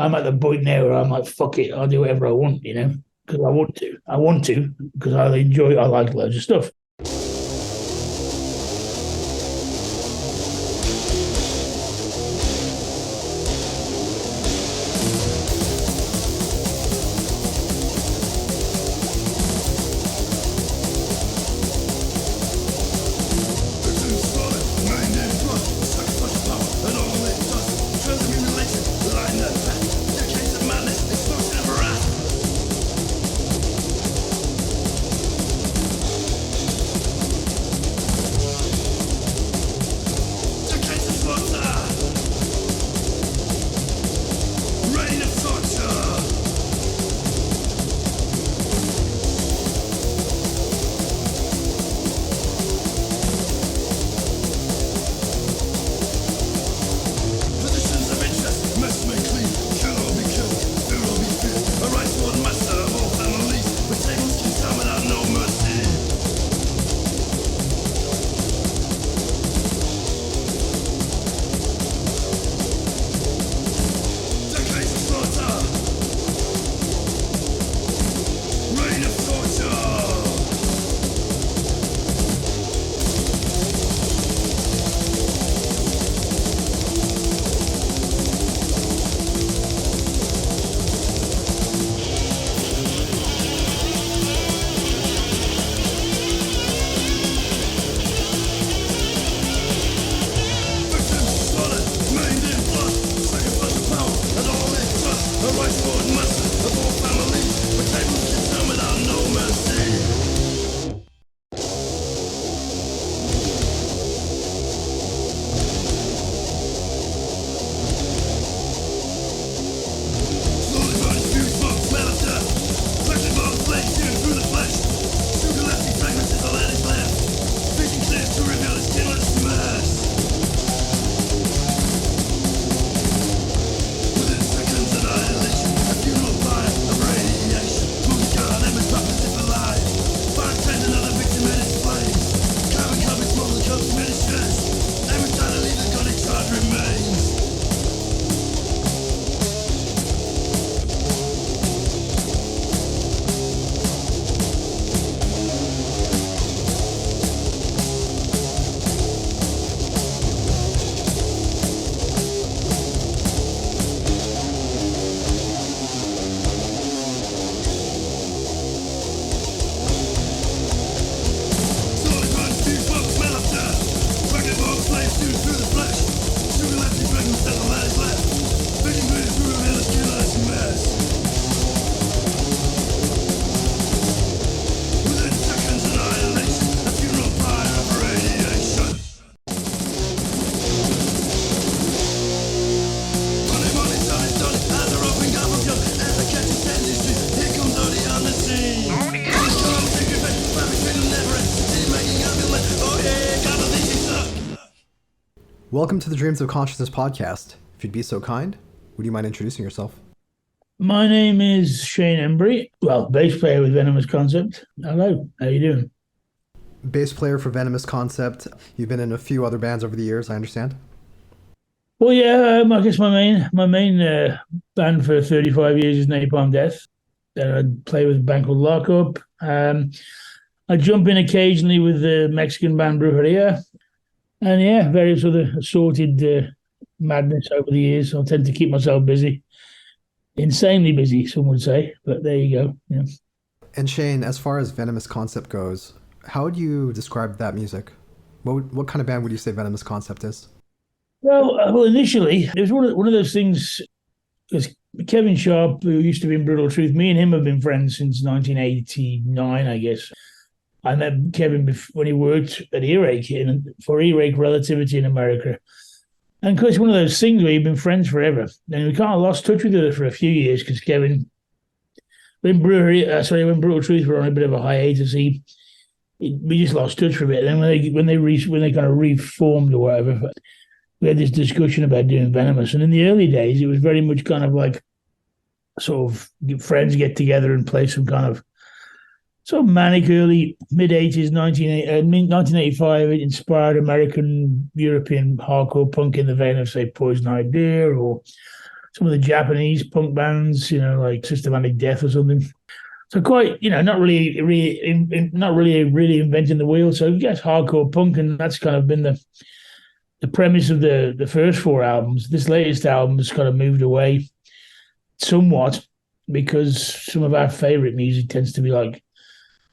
I'm at the point now where I'm like, fuck it, I'll do whatever I want, because I want to. I want to because I like loads of stuff. Welcome to the Dreams of Consciousness podcast. If you'd be so kind, would you mind introducing yourself? My name is Shane Embury, bass player with Venomous Concept. Hello, how you doing? Bass player for Venomous Concept. You've been in a few other bands over the years, I understand. Well, yeah, I guess my main band for 35 years is Napalm Death. I play with a band called Lockup. I jump in occasionally with the Mexican band Brujeria. And yeah, various other assorted madness over the years. I tend to keep myself busy. Insanely busy, some would say, but there you go. Yeah. And Shane, as far as Venomous Concept goes, how would you describe that music? What kind of band would you say Venomous Concept is? Well, initially, it was one of those things, because Kevin Sharp, who used to be in Brutal Truth, me and him have been friends since 1989, I guess. I met Kevin when he worked at Earache for Earache Relativity in America. And of course, one of those things where you've been friends forever. And we kind of lost touch with it for a few years because Kevin, when Brutal Truth were on a bit of a hiatus, we just lost touch for a bit. And then when they kind of reformed or whatever, we had this discussion about doing Venomous. And in the early days, it was very much kind of like sort of friends get together and play some kind of sort of manic early mid-80s, 1985. It inspired American, European hardcore punk in the vein of, say, Poison Idea or some of the Japanese punk bands, like Systematic Death or something. So quite, not really inventing the wheel. So yes, hardcore punk, and that's kind of been the premise of the first four albums. This latest album has kind of moved away somewhat because some of our favorite music tends to be like,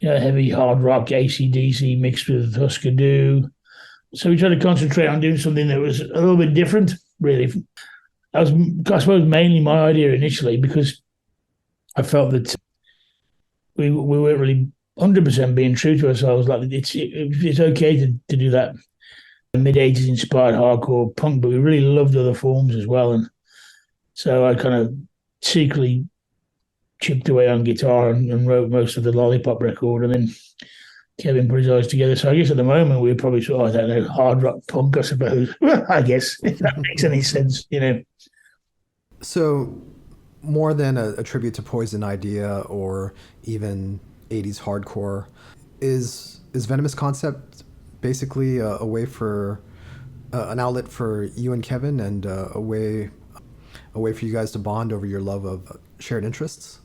heavy hard rock, AC/DC mixed with Husker Du. So we tried to concentrate on doing something that was a little bit different, really. That was, I suppose, mainly my idea initially, because I felt that we weren't really 100% being true to ourselves. Like it's okay to do that mid-80s inspired hardcore punk, but we really loved other forms as well. And so I kind of secretly chipped away on guitar and wrote most of the Lollipop record, and then Kevin put his eyes together. So I guess at the moment we're probably sort of, I don't know, hard rock punk, I suppose. I guess, if that makes any sense, So more than a tribute to Poison idea or even 80s hardcore, is Venomous concept basically a way for an outlet for you and Kevin, and a way for you guys to bond over your love of shared interests?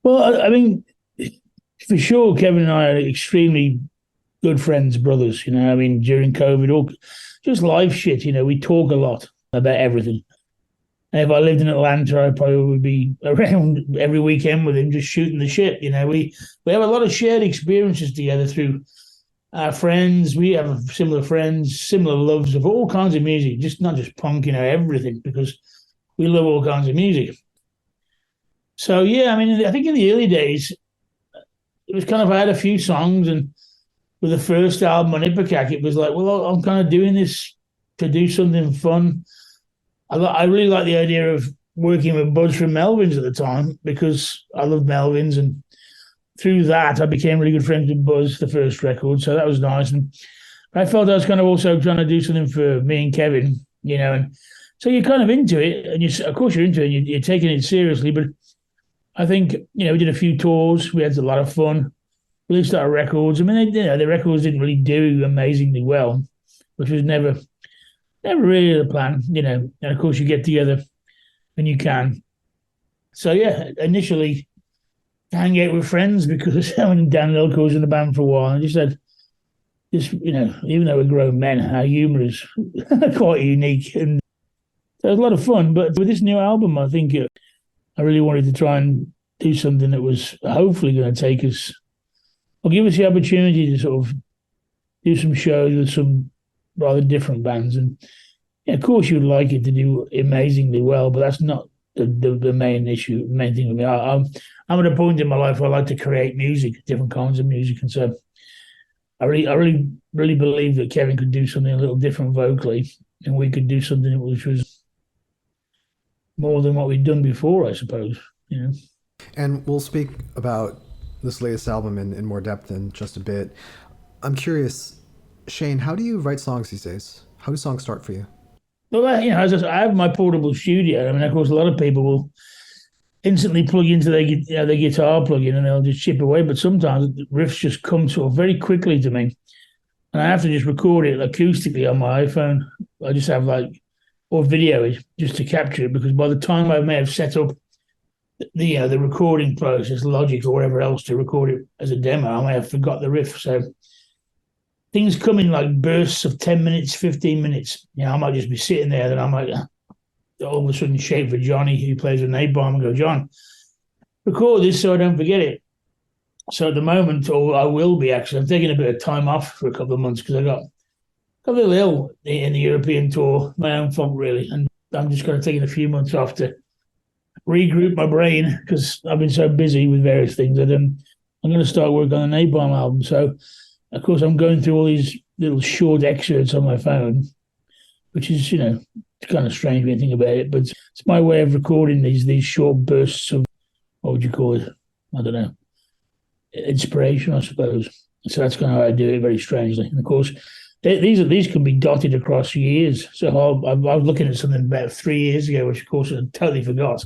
Well, I mean, for sure, Kevin and I are extremely good friends, brothers. During COVID, all just life shit. We talk a lot about everything. And if I lived in Atlanta, I probably would be around every weekend with him, just shooting the shit. We have a lot of shared experiences together through our friends. We have similar friends, similar loves of all kinds of music, just not just punk, everything, because we love all kinds of music. So yeah, I think in the early days, it was kind of, I had a few songs, and with the first album on Epitaph, it was like, well, I'm kind of doing this to do something fun. I really like the idea of working with Buzz from Melvins at the time, because I loved Melvins, and through that I became really good friends with Buzz, the first record. So that was nice, and I felt I was kind of also trying to do something for me and Kevin, and so you're kind of into it, and of course you're into it, and you're taking it seriously, but I think, we did a few tours. We had a lot of fun. Released our records. The records didn't really do amazingly well, which was never really the plan, And of course, you get together when you can. So yeah, initially hang out with friends, because Dan Lilko was in the band for a while, and just said, even though we're grown men, our humour is quite unique, and so it was a lot of fun. But with this new album, I think I really wanted to try and do something that was hopefully going to take us, or give us the opportunity to sort of do some shows with some rather different bands. And of course, you'd like it to do amazingly well, but that's not the main issue, the main thing with me. I'm at a point in my life where I like to create music, different kinds of music, and so I really believe that Kevin could do something a little different vocally, and we could do something which was more than what we'd done before, I suppose. And we'll speak about this latest album in more depth in just a bit. I'm curious, Shane, how do you write songs these days? How do songs start for you? Well, I have my portable studio. Of course, a lot of people will instantly plug into their guitar plug-in, and they'll just chip away. But sometimes the riffs just come sort of very quickly to me, and I have to just record it acoustically on my iPhone. I just have or video it just to capture it, because by the time I may have set up the recording process, Logic or whatever else, to record it as a demo, I may have forgot the riff. So things come in like bursts of 10 minutes, 15 minutes. I might just be sitting there, then I might all of a sudden shape for Johnny, who plays with Napalm, and go, John, record this so I don't forget it. So at the moment, or I will be actually, I'm taking a bit of time off for a couple of months, because I got a little ill in the European tour, my own fault really, and I'm just going to take a few months off to regroup my brain, because I've been so busy with various things that I'm going to start work on the Napalm album. So, of course, I'm going through all these little short excerpts on my phone, which is, it's kind of strange when you think about it, but it's my way of recording these short bursts of, what would you call it? I don't know, inspiration, I suppose. So that's kind of how I do it, very strangely. And of course, these can be dotted across years. So I was looking at something about 3 years ago, which of course I totally forgot,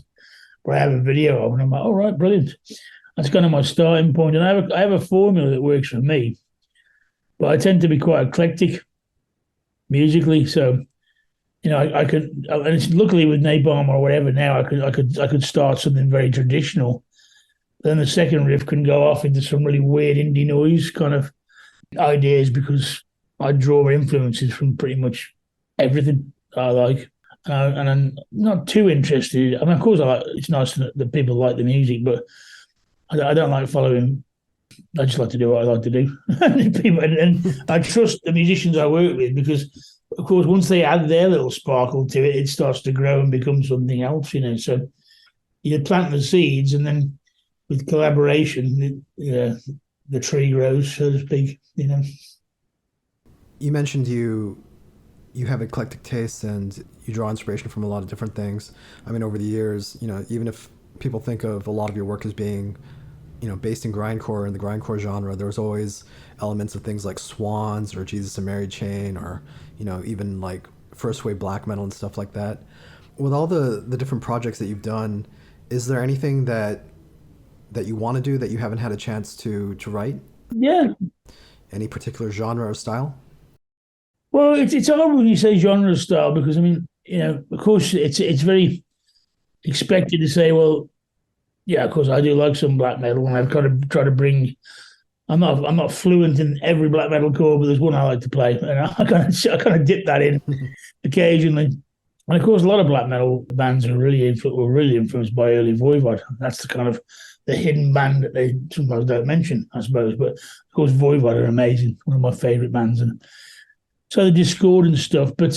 but I have a video of, and I'm like, all right, brilliant. That's kind of my starting point. And I have a formula that works for me, but I tend to be quite eclectic musically. So I could, and it's luckily with Napalm or whatever now, I could start something very traditional. Then the second riff can go off into some really weird indie noise kind of ideas because I draw influences from pretty much everything I like. And I'm not too interested. I mean, of course, it's nice that people like the music, but I don't like following. I just like to do what I like to do. and I trust the musicians I work with because, of course, once they add their little sparkle to it, it starts to grow and become something else, So you plant the seeds, and then with collaboration, the tree grows, so to speak. You mentioned you have eclectic tastes and you draw inspiration from a lot of different things. I mean, over the years, even if people think of a lot of your work as being, based in grindcore and the grindcore genre, there was always elements of things like Swans or Jesus and Mary Chain or, even like first wave black metal and stuff like that. With all the different projects that you've done, is there anything that you want to do that you haven't had a chance to write? Yeah. Any particular genre or style? Well, it's hard when you say genre style because I mean, of course, it's very expected to say, well, yeah, of course, I do like some black metal, and I've got to try to bring. I'm not fluent in every black metal chord, but there's one I like to play, and I kind of dip that in occasionally. And of course, a lot of black metal bands were really influenced by early Voivod. That's the kind of the hidden band that they sometimes don't mention, I suppose. But of course, Voivod are amazing, one of my favorite bands, and so the Discord and stuff. But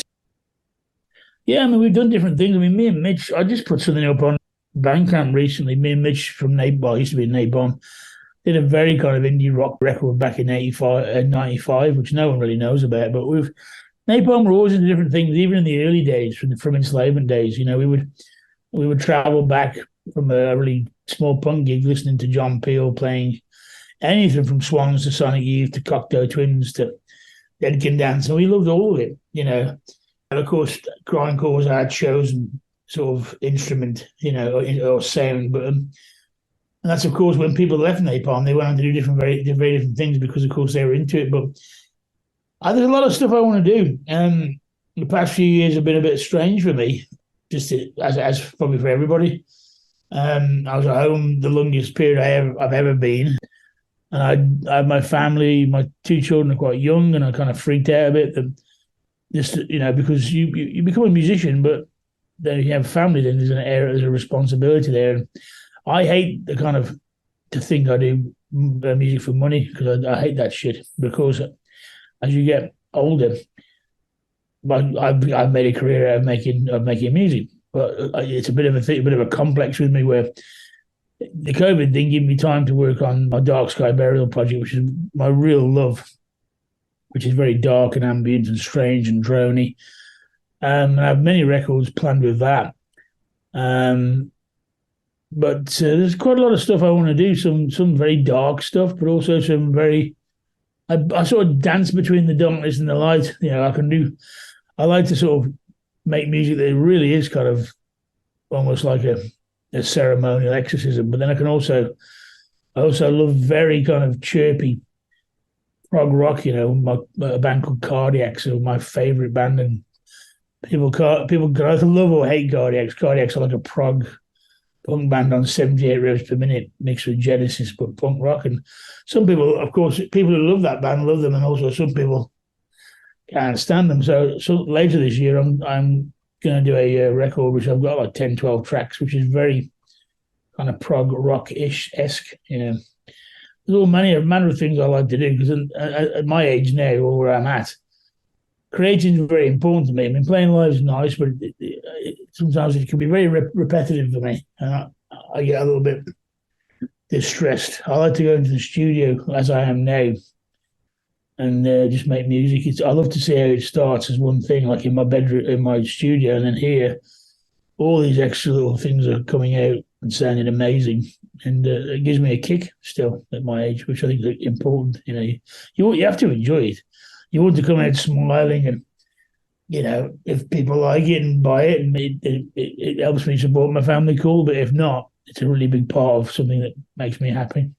yeah, I mean, we've done different things. I mean, me and Mitch, I just put something up on Bandcamp recently. Me and Mitch from Napalm, used to be Napalm, did a very kind of indie rock record back in 95, which no one really knows about. But Napalm were always into different things, even in the early days, from enslavement days. We would travel back from a really small punk gig, listening to John Peel playing anything from Swans to Sonic Youth to Cocteau Twins to Dead Can Dance, and we loved all of it. And of course, grindcore was our chosen sort of instrument, or sound. But and that's of course when people left Napalm, they went on to do very different things because of course they were into it. But there's a lot of stuff I want to do. The past few years have been a bit strange for me, just as probably for everybody. I was at home the longest period I've ever been, and I had my family. My two children are quite young, and I kind of freaked out a bit. Just because you become a musician, but then you have a family, then there's a responsibility there. And I hate to think I do music for money, because I hate that shit. Because as you get older, I've made a career out of making music, but it's a bit of a complex with me where the COVID thing gave me time to work on my Dark Sky Burial project, which is my real love, which is very dark and ambient and strange and drony. And I have many records planned with that. But there's quite a lot of stuff I want to do. Some very dark stuff, but also some very. I sort of dance between the darkness and the light. I like to sort of make music that really is kind of almost like a ceremonial exorcism. But then I also love very kind of chirpy prog rock. A band called Cardiacs are my favorite band, and people can either love or hate Cardiacs. Cardiacs are like a prog punk band on 78 revs per minute mixed with Genesis, but punk rock. And some people, of course, people who love that band love them, and also some people can't stand them. So later this year, I'm going to do a record which I've got like 10, 12 tracks, which is very kind of prog rock-ish-esque. There's all manner of things I like to do, because at my age now, or where I'm at, creating is very important to me. I mean, playing live is nice, but sometimes it can be very repetitive for me, and I get a little bit distressed. I like to go into the studio as I am now and just make music. I love to see how it starts as one thing, like in my bedroom, in my studio, and then here, all these extra little things are coming out and sounding amazing, and it gives me a kick still at my age, which I think is important. You have to enjoy it. You want to come out smiling, and if people like it and buy it, and it helps me support my family, cool. But if not, it's a really big part of something that makes me happy.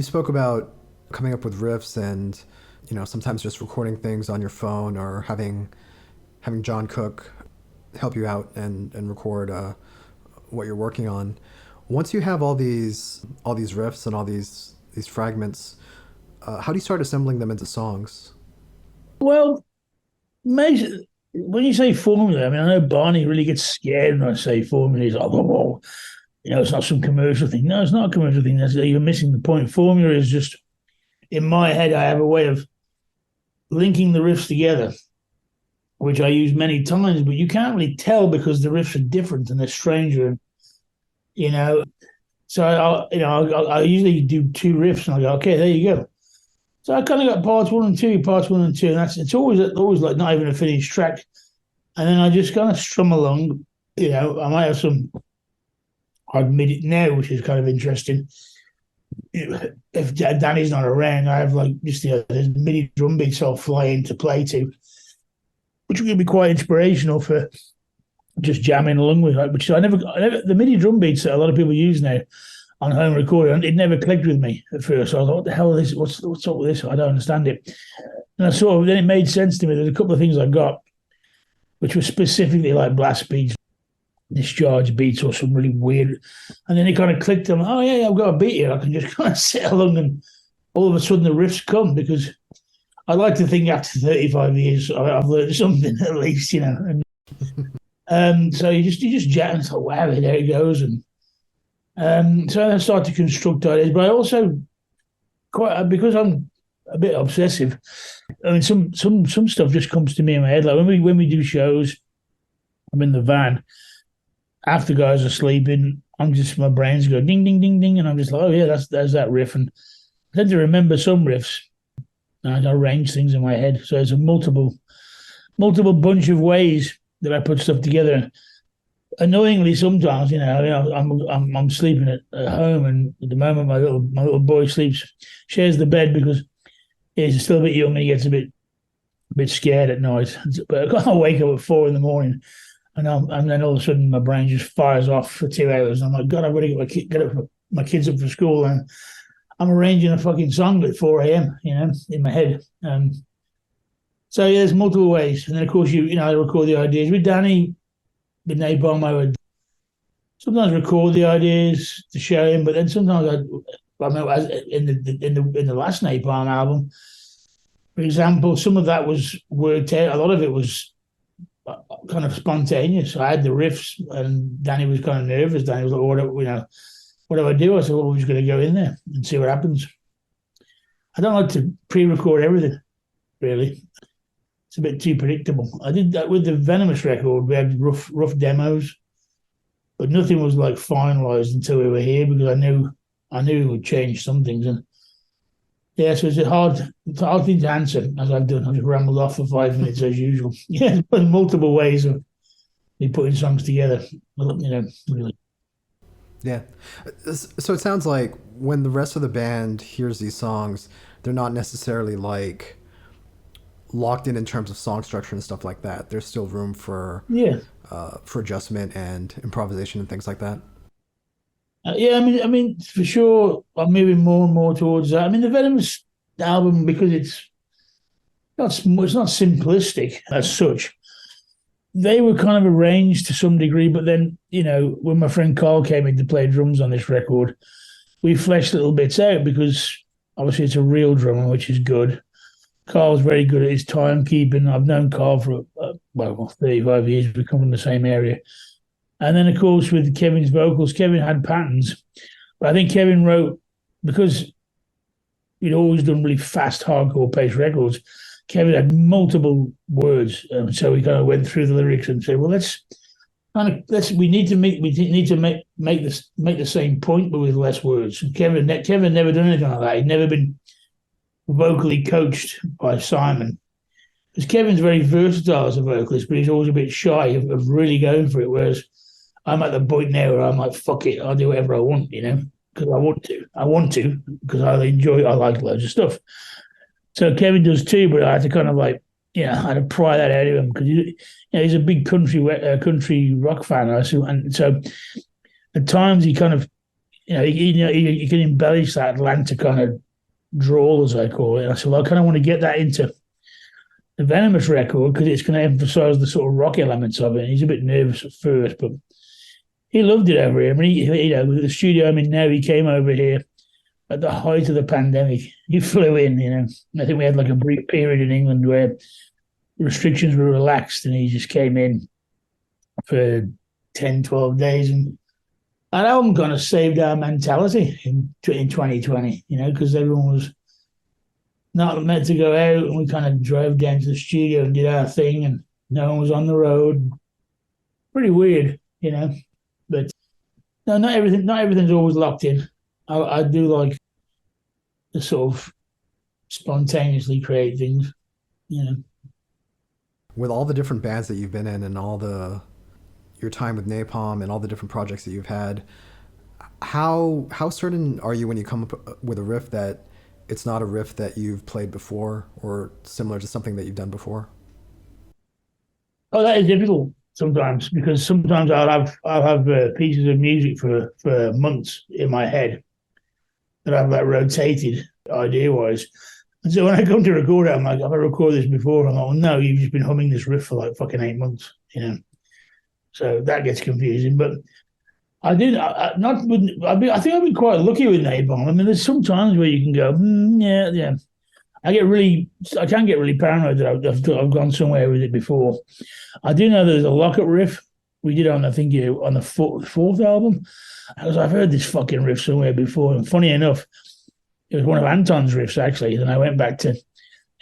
spoke about coming up with riffs and, sometimes just recording things on your phone or having John Cook help you out and record what you're working on. Once you have all these riffs and all these fragments, how do you start assembling them into songs? Well, when you say formula, I mean, I know Barney really gets scared when I say formula. He's like, whoa, it's not some commercial thing. No, it's not a commercial thing. You're missing the point. Formula is just, in my head, I have a way of linking the riffs together, which I use many times, but you can't really tell because the riffs are different and they're stranger. So I usually do two riffs and I go, okay, there you go. So I kind of got parts one and two, and it's always like not even a finished track. And then I just kind of strum along. I might have some hard MIDI now, which is kind of interesting. If Danny's not around, I have like just there's MIDI drum beats I'll fly into play to, which will be quite inspirational for just jamming along with. Which the MIDI drum beats that a lot of people use now on home recording, it never clicked with me at first. So I thought, what the hell is this? What's up with this? I don't understand it. And then it made sense to me. There's a couple of things I got, which were specifically like blast beats, discharge beats, or some really weird. And then it kind of clicked. I'm like, oh yeah, I've got a beat here. I can just kind of sit along, and all of a sudden the riffs come, because I like to think after 35 years I've learned something at least, And so you just jam and thought, wow, there it goes. And so I started to construct ideas, but I also because I'm a bit obsessive. I mean, some stuff just comes to me in my head. Like when we do shows, I'm in the van after guys are sleeping. My brain's go ding ding ding ding, and I'm just like, oh yeah, there's that riff, and I tend to remember some riffs, and I arrange things in my head. So it's a multiple bunch of ways that I put stuff together. Annoyingly, sometimes, I'm sleeping at home, and at the moment my little boy shares the bed because he's still a bit young and he gets a bit scared at night. But I can't wake up at 4 a.m. and then all of a sudden my brain just fires off for 2 hours. And I'm like, God, I've got to get my kids up for school, and I'm arranging a fucking song at 4 a.m. In my head. So yeah, there's multiple ways, and then of course I record the ideas with Danny. With Napalm, I would sometimes record the ideas to show him, but then sometimes in the last Napalm album, for example, some of that was worked out. A lot of it was kind of spontaneous. I had the riffs, and Danny was kind of nervous. Danny was like, what do I do? I said, well, we're just going to go in there and see what happens. I don't like to pre-record everything, really. It's a bit too predictable. I did that with the Venomous record. We had rough demos, but nothing was like finalized until we were here, because I knew it would change some things. And yeah, so it's a hard thing to answer, as I've done. I just rambled off for 5 minutes as usual. Yeah, but multiple ways of me putting songs together. Really. Yeah. So it sounds like when the rest of the band hears these songs, they're not necessarily like locked in terms of song structure and stuff like that. There's still room for adjustment and improvisation and things like that. Yeah, I mean, for sure, I'm moving more and more towards that. I mean, the Venomous album, because it's not simplistic as such. They were kind of arranged to some degree, but then when my friend Carl came in to play drums on this record, we fleshed little bits out, because obviously it's a real drummer, which is good. Carl's very good at his timekeeping. I've known Carl for 35 years. We come from the same area. And then, of course, with Kevin's vocals, Kevin had patterns. But I think Kevin wrote, because we'd always done really fast, hardcore paced records, Kevin had multiple words. So we kind of went through the lyrics and said, well, we need to make the same point, but with less words. And Kevin never done anything like that. He'd never been vocally coached by Simon, because Kevin's very versatile as a vocalist, but he's always a bit shy of really going for it, whereas I'm at the point now where I'm like, fuck it, I'll do whatever I want, because I want to because I like loads of stuff. So Kevin does too, but I had to kind of I had to pry that out of him, because he's a big country rock fan, and so at times he kind of you can embellish that Atlanta kind of drawl, as I call it. And I said, well, I kind of want to get that into the Venomous record because it's going to emphasize the sort of rock elements of it. And he's a bit nervous at first, but he loved it over here. I mean, with the studio I'm in now, he came over here at the height of the pandemic. He flew in, I think we had like a brief period in England where restrictions were relaxed and he just came in for 10, 12 days. And that album kind of saved our mentality in 2020, because everyone was not meant to go out, and we kind of drove down to the studio and did our thing, and no one was on the road. Pretty weird, But no, not everything's always locked in. I do like to sort of spontaneously create things, With all the different bands that you've been in and your time with Napalm and all the different projects that you've had, how certain are you when you come up with a riff that it's not a riff that you've played before or similar to something that you've done before? Oh, that is difficult sometimes, because sometimes I'll have pieces of music for months in my head that I've rotated idea wise. And so when I come to record it, I'm like, have I recorded this before? I'm like, well, no, you've just been humming this riff for like fucking 8 months, So that gets confusing. But I think I've been quite lucky with Napalm. I mean, there's some times where you can go, yeah. I can get really paranoid that I've gone somewhere with it before. I do know there's a Locket riff we did on, I think, on the fourth album. I've heard this fucking riff somewhere before. And funny enough, it was one of Anton's riffs, actually. And I went back to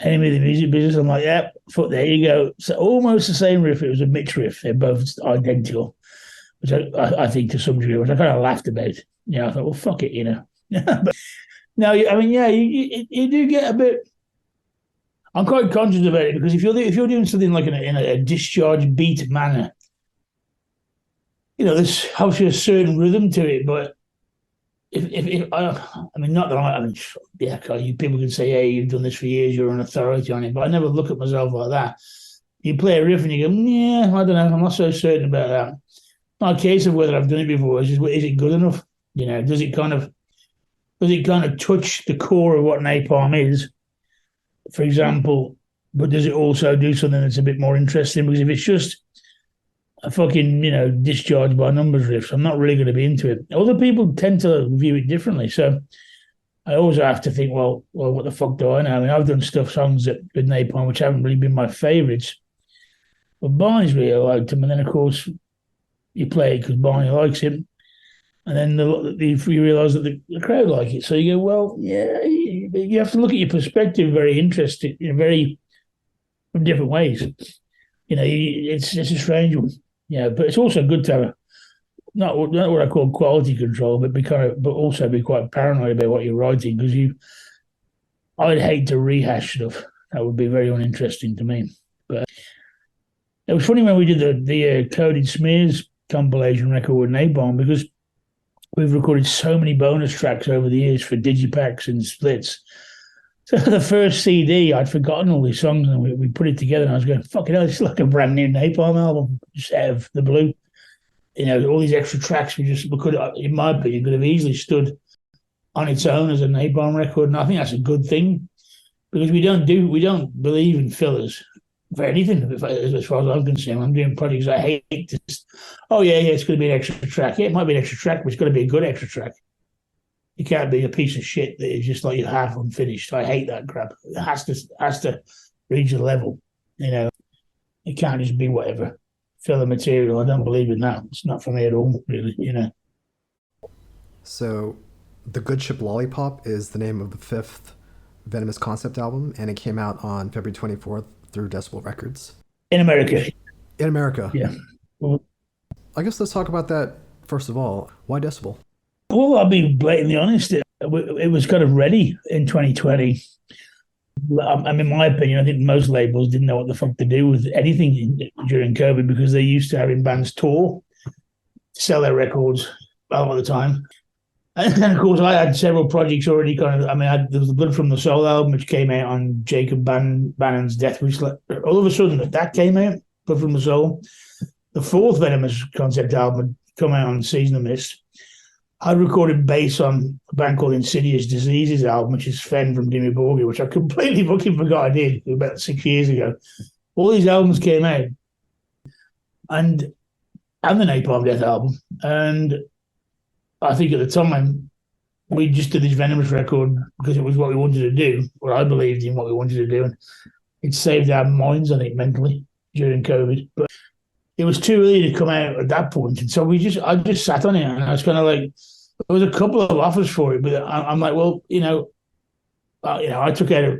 Enemy of the Music Business. I'm like, yeah, there you go. So almost the same riff. It was a Mitch riff. They're both identical, which I think to some degree, which I kind of laughed about. I thought, well, fuck it, But no, I mean, yeah, you do get a bit. I'm quite conscious about it because if you're doing something like in a discharge beat manner, there's obviously a certain rhythm to it. But if I mean, not that people can say, hey, you've done this for years, you're an authority on it, but I never look at myself like that. You play a riff and you go, yeah, I don't know, I'm not so certain about that. Not a case of whether I've done it before. It's just, is it good enough? Does it kind of touch the core of what Napalm is, for example, but does it also do something that's a bit more interesting? Because if it's just a fucking, discharge by numbers riffs, I'm not really going to be into it. Other people tend to view it differently. So I always have to think, well, what the fuck do I know? I mean, I've done songs with Napalm which haven't really been my favourites. But Barney's really liked them. And then, of course, you play it because Barney likes it. And then you realise that the crowd like it. So you go, well, yeah, you have to look at your perspective very interesting, from different ways. It's a strange one. But it's also good to have not what I call quality control, but also be quite paranoid about what you're writing, because I'd hate to rehash stuff. That would be very uninteresting to me. But it was funny when we did the Coded Smears compilation record with Napalm, because we've recorded so many bonus tracks over the years for digipacks and splits. So the first CD, I'd forgotten all these songs, and we put it together, and I was going, fucking hell, it's like a brand new Napalm album, just out of the blue. All these extra tracks, in my opinion, could have easily stood on its own as a Napalm record, and I think that's a good thing, because we don't believe in fillers for anything, as far as I'm concerned. I'm doing projects I hate to it's going to be an extra track. Yeah, it might be an extra track, but it's got to be a good extra track. It can't be a piece of shit that is just like you half unfinished. I hate that crap. It has to reach a level, It can't just be whatever filler material. I don't believe in that. It's not for me at all, really, So, The Good Ship Lollipop is the name of the 5th Venomous concept album, and it came out on February 24th through Decibel Records. In America. In America. Yeah. Well, I guess let's talk about that first of all. Why Decibel? Well, I'll be blatantly honest. It was kind of ready in 2020. I mean, in my opinion, I think most labels didn't know what the fuck to do with anything during COVID, because they're used to having bands tour, sell their records all the time. And then, of course, I had several projects already there was the Blood from the Soul album, which came out on Jacob Bannon's Death Wish. All of a sudden, that came out, Blood from the Soul. The 4th Venomous concept album had come out on Season of Mist. I recorded bass on a band called Insidious Diseases album, which is Fen from Dimmy Borgir, which I completely fucking forgot I did about 6 years ago. All these albums came out, and the Napalm Death album, and I think at the time we just did this Venomous record because it was what we wanted to do, what I believed in what we wanted to do, and it saved our minds, I think, mentally during COVID. But it was too early to come out at that point, and so I just sat on it, and I was kind of like, there was a couple of offers for it, but I'm like, well, I took out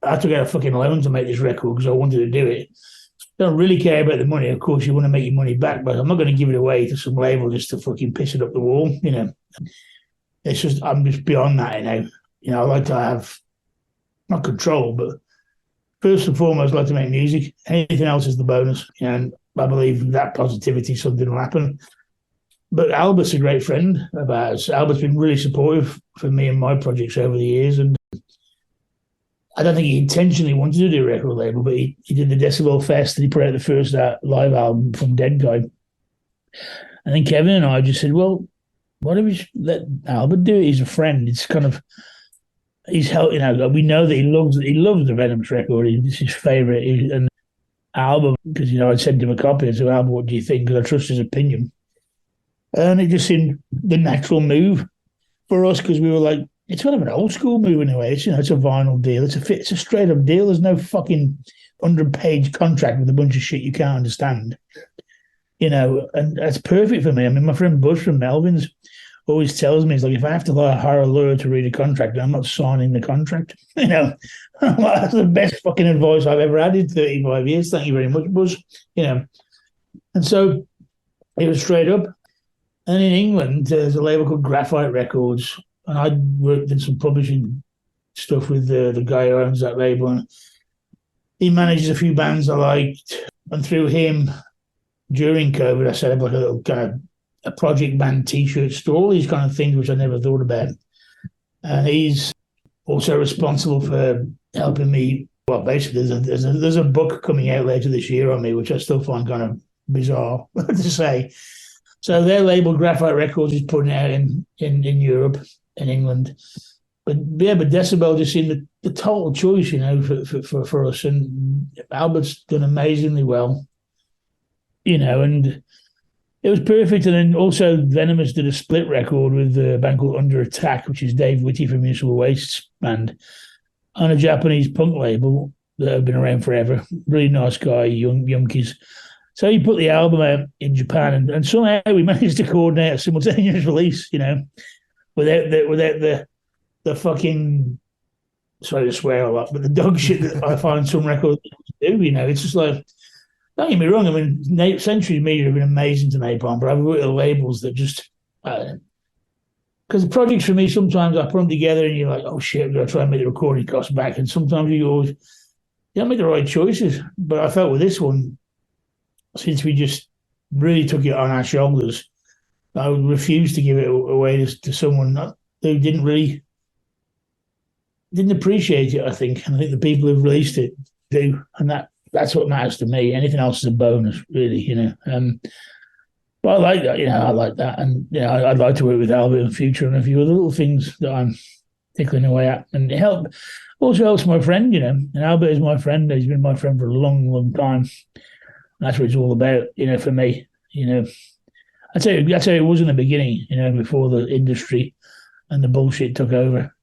a fucking loan to make this record because I wanted to do it. Don't really care about the money. Of course, you want to make your money back, but I'm not going to give it away to some label just to fucking piss it up the wall. It's just, I'm just beyond that now. I like to have not control, but first and foremost, I like to make music. Anything else is the bonus, and I believe that positivity, something will happen. But Albert's a great friend of ours. Albert's been really supportive for me and my projects over the years, and I don't think he intentionally wanted to do a record label, but he did the Decibel Fest and he put out the first live album from Dead Guy. And then Kevin and I just said, well, why don't we just let Albert do it? He's a friend. It's kind of, we know that he loves the Venomous record. It's his favourite. And Albert, because, I sent him a copy. I said, Albert, what do you think? Because I trust his opinion. And it just seemed the natural move for us because we were like, it's kind of an old school move in a way. It's a vinyl deal. It's a straight up deal. There's no fucking 100-page contract with a bunch of shit you can't understand. And that's perfect for me. I mean, my friend Bush from Melvin's always tells me, it's like, if I have to hire a lawyer to read a contract, I'm not signing the contract. That's the best fucking advice I've ever had in 35 years. Thank you very much, Bush. And so it was straight up. And in England, there's a label called Graphite Records. And I worked in some publishing stuff with the guy who owns that label. And he manages a few bands I liked. And through him, during COVID, I set up like a little kind of a project band T-shirt store, all these kind of things which I never thought about. And he's also responsible for helping me. Well, basically, there's a book coming out later this year on me, which I still find kind of bizarre to say. So their label, Graphite Records, is putting it out in Europe. In England, but Decibel just seemed the total choice, for us. And Albert's done amazingly well, and it was perfect. And then also Venomous did a split record with a band called Under Attack, which is Dave Whitty from Municipal Waste's band, on a Japanese punk label that have been around forever. Really nice guy, young kids. So he put the album out in Japan, and somehow we managed to coordinate a simultaneous release, without the fucking, sorry to swear a lot, but the dog shit that I find some records do, it's just like, don't get me wrong, I mean, Century Media have been amazing to Napalm, but I've worked with labels that just, because the projects for me, sometimes I put them together and you're like, oh shit, I've got to try and make the recording costs back, and sometimes you don't make the right choices. But I felt with this one, since we just really took it on our shoulders, I would refuse to give it away to someone who didn't appreciate it, I think. And I think the people who've released it do. And that's what matters to me. Anything else is a bonus, really, But I like that, I like that. And, I'd like to work with Albert in the future and a few other little things that I'm tickling away at. And it also helps my friend, And Albert is my friend. He's been my friend for a long, long time. And that's what it's all about, for me, I'd say it was in the beginning, before the industry and the bullshit took over,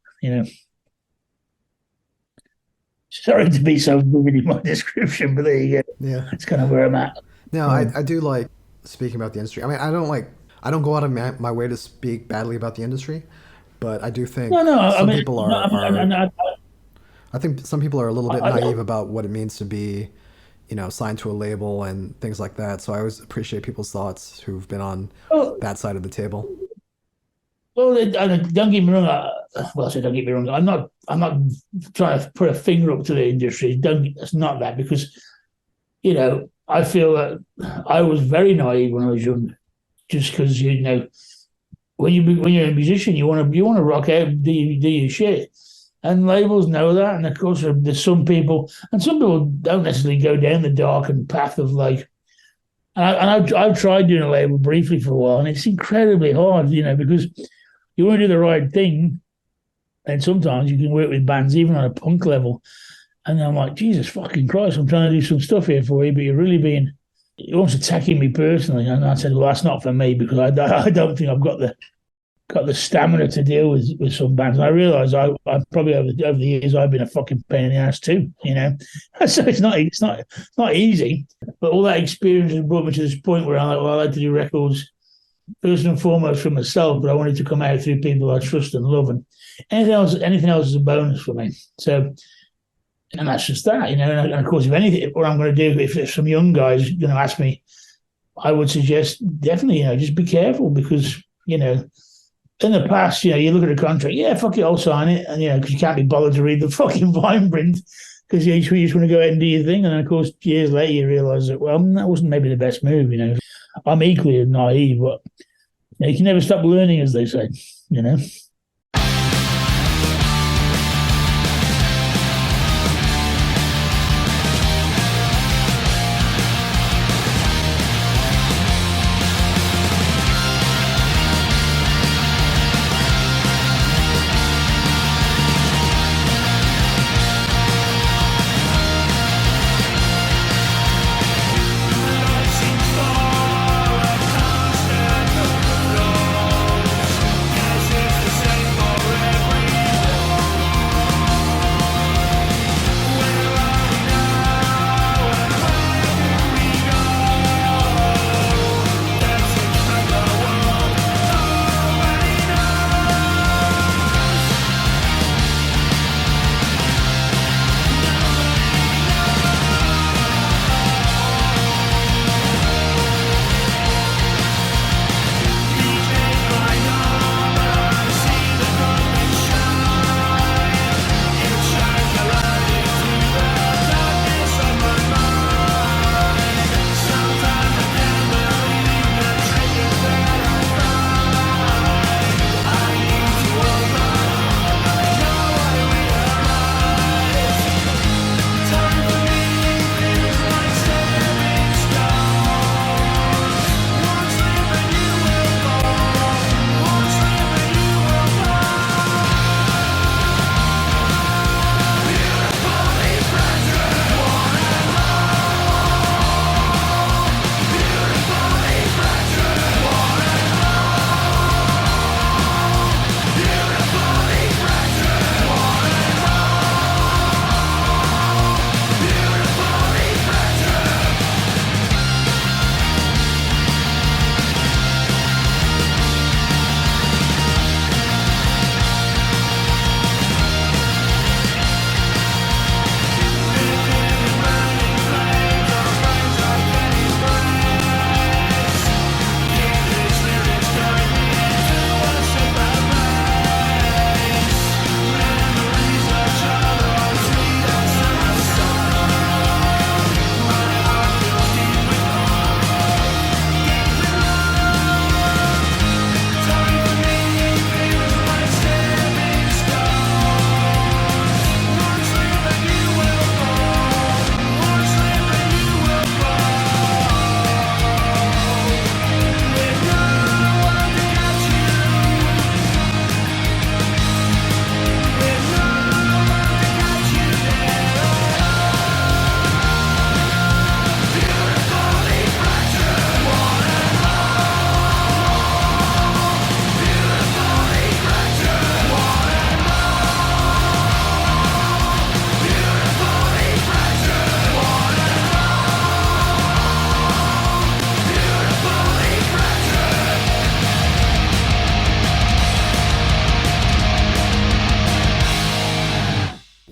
Sorry to be so vivid in my description, but there you go. Yeah. That's kind of where I'm at. No, I do like speaking about the industry. I mean, I don't go out of my way to speak badly about the industry, but I do think people are. I think some people are a little bit naive about what it means to be, signed to a label and things like that. So I always appreciate people's thoughts who've been on that side of the table. Well, don't get me wrong. I say don't get me wrong. I'm not trying to put a finger up to the industry. It's not that, because, I feel that I was very naive when I was young, just because when you're a musician, you want to rock out, do your shit. And labels know that, and of course there's some people don't necessarily go down the darkened path of like I've tried doing a label briefly for a while, and it's incredibly hard, because you want to do the right thing, and sometimes you can work with bands even on a punk level, and I'm like, Jesus fucking Christ, I'm trying to do some stuff here for you, but you're really almost attacking me personally. And I said, well, that's not for me, because I don't think I've got the stamina to deal with some bands. And I realise I probably over the years I've been a fucking pain in the ass too, So it's not easy. But all that experience has brought me to this point where I like to do records first and foremost for myself, but I wanted to come out through people I trust and love, and anything else is a bonus for me. So, and that's just that, And of course, if anything, what I'm going to do, if some young guys going to ask me, I would suggest definitely, just be careful, because in the past, you look at a contract, yeah, fuck it, I'll sign it, and because you can't be bothered to read the fucking fine print, because you just want to go out and do your thing, and then of course years later you realise that that wasn't maybe the best move. I'm equally naive, but you can never stop learning, as they say.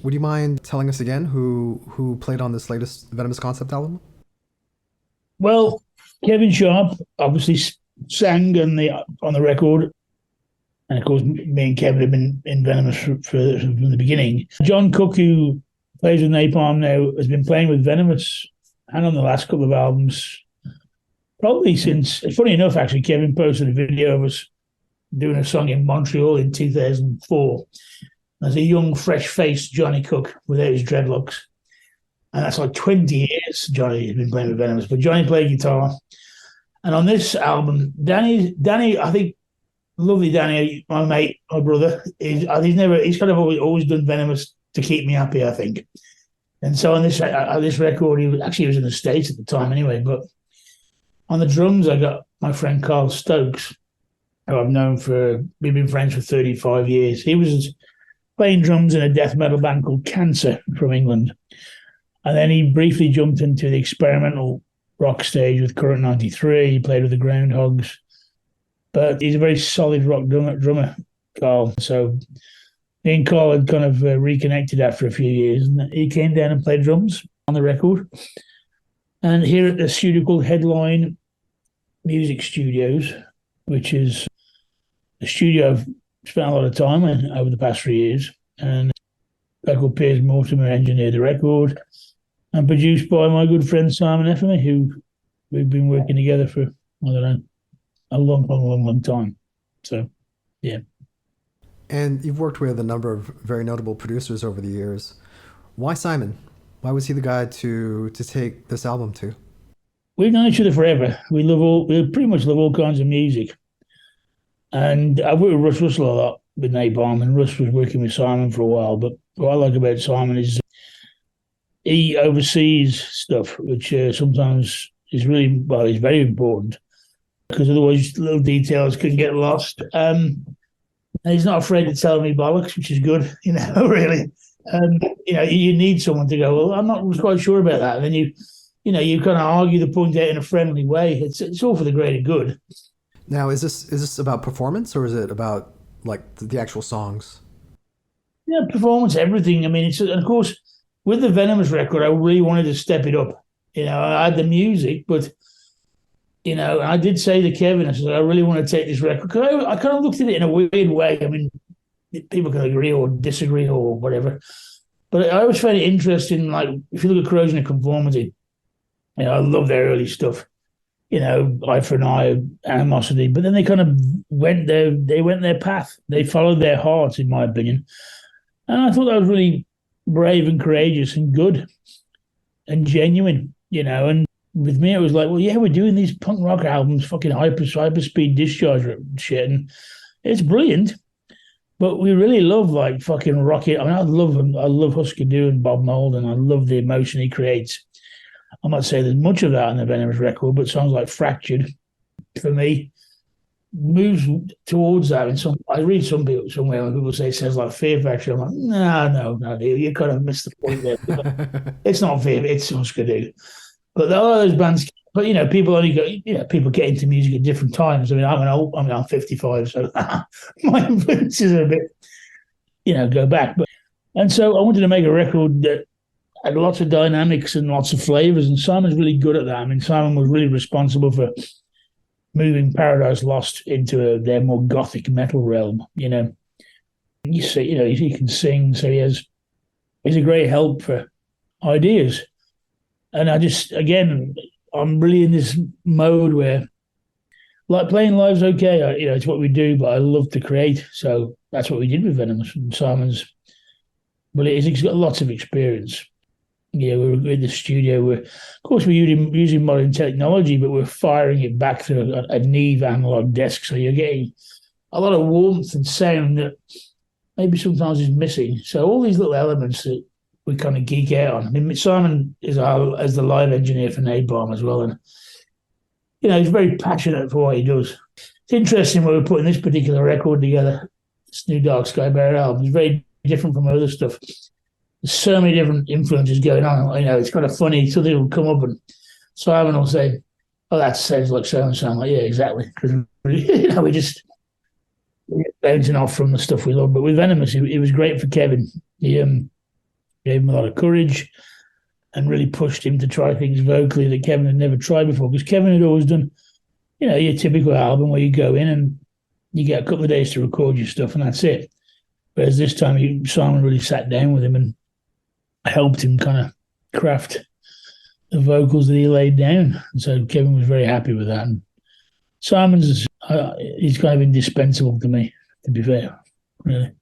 Would you mind telling us again who played on this latest Venomous concept album? Well, Kevin Sharp obviously sang on the record, and of course, me and Kevin have been in Venomous from the beginning. John Cook, who plays with Napalm now, has been playing with Venomous and on the last couple of albums, probably since. Funny enough, actually, Kevin posted a video of us doing a song in Montreal in 2004. As a young, fresh-faced Johnny Cook without his dreadlocks. And that's like 20 years Johnny has been playing with Venomous. But Johnny played guitar. And on this album, Danny, I think, lovely Danny, my mate, my brother, he's kind of always done Venomous to keep me happy, I think. And so on this record, he was in the States at the time anyway. But on the drums, I got my friend Carl Stokes, who we've been friends for 35 years. He was playing drums in a death metal band called Cancer from England. And then he briefly jumped into the experimental rock stage with Current 93. He played with the Groundhogs. But he's a very solid rock drummer, Carl. So me and Carl had kind of reconnected after a few years. And he came down and played drums on the record. And here at the studio called Headline Music Studios, which is a studio I've spent a lot of time in over the past 3 years. And a guy called Piers Mortimer engineered the record and produced by my good friend Simon Embury, who we've been working together for, I don't know, a long time. So, yeah. And you've worked with a number of very notable producers over the years. Why Simon? Why was he the guy to take this album to? We've known each other forever. We pretty much love all kinds of music. And I've worked with Russ Russell a lot with Napalm, and Russ was working with Simon for a while. But what I like about Simon is he oversees stuff, which sometimes is is very important, because otherwise little details can get lost. And he's not afraid to tell me bollocks, which is good, really. You need someone to go, well, I'm not quite sure about that. And then you kind of argue the point out in a friendly way. It's all for the greater good. Now, is this about performance, or is it about like the actual songs? Yeah, performance, everything. I mean, and of course, with the Venomous record, I really wanted to step it up. I had the music, but I did say to Kevin, I said, I really want to take this record, because I kind of looked at it in a weird way. I mean, people can agree or disagree or whatever, but I always find it interesting. Like, if you look at Corrosion of Conformity, I love their early stuff. Eye for an Eye, Animosity, but then they kind of went their path. They followed their hearts, in my opinion, and I thought that was really brave and courageous and good and genuine. And with me, it was like, well, yeah, we're doing these punk rock albums, fucking hyper speed discharge shit, and it's brilliant. But we really love like fucking rocket. I mean, I love Husker Du and Bob Mould, and I love the emotion he creates. I'm not saying there's much of that on the Venomous record, but songs like Fractured, for me, moves towards that. And I read some people somewhere when people say it sounds like Fear Factory. I'm like, no, you kind of missed the point there. It's not Fear, it's Husker Du. But all those bands, but people only go, people get into music at different times. I mean, I'm 55, so my influences are a bit, go back. And so I wanted to make a record that had lots of dynamics and lots of flavors, and Simon's really good at that. I mean, Simon was really responsible for moving Paradise Lost into their more gothic metal realm. You see, he can sing, so he's a great help for ideas. And I'm really in this mode where, like, playing live's okay. It's what we do, but I love to create. So that's what we did with Venomous. And he's got lots of experience. We're in the studio. Of course, we're using modern technology, but we're firing it back through a Neve analog desk. So you're getting a lot of warmth and sound that maybe sometimes is missing. So all these little elements that we kind of geek out on. I mean, Simon is as the live engineer for Napalm as well, and he's very passionate for what he does. It's interesting when we're putting this particular record together. This new Dark Sky Bearer album is very different from other stuff. There's so many different influences going on. It's kind of funny. Something will come up and Simon will say, "Oh, that sounds like so and so." I'm like, "Yeah, exactly." Because we're just bouncing off from the stuff we love. But with Venomous, it was great for Kevin. He gave him a lot of courage and really pushed him to try things vocally that Kevin had never tried before. Because Kevin had always done, your typical album where you go in and you get a couple of days to record your stuff and that's it. Whereas this time, Simon really sat down with him and helped him kind of craft the vocals that he laid down. And so Kevin was very happy with that. And Simon's, he's kind of indispensable to me, to be fair, really.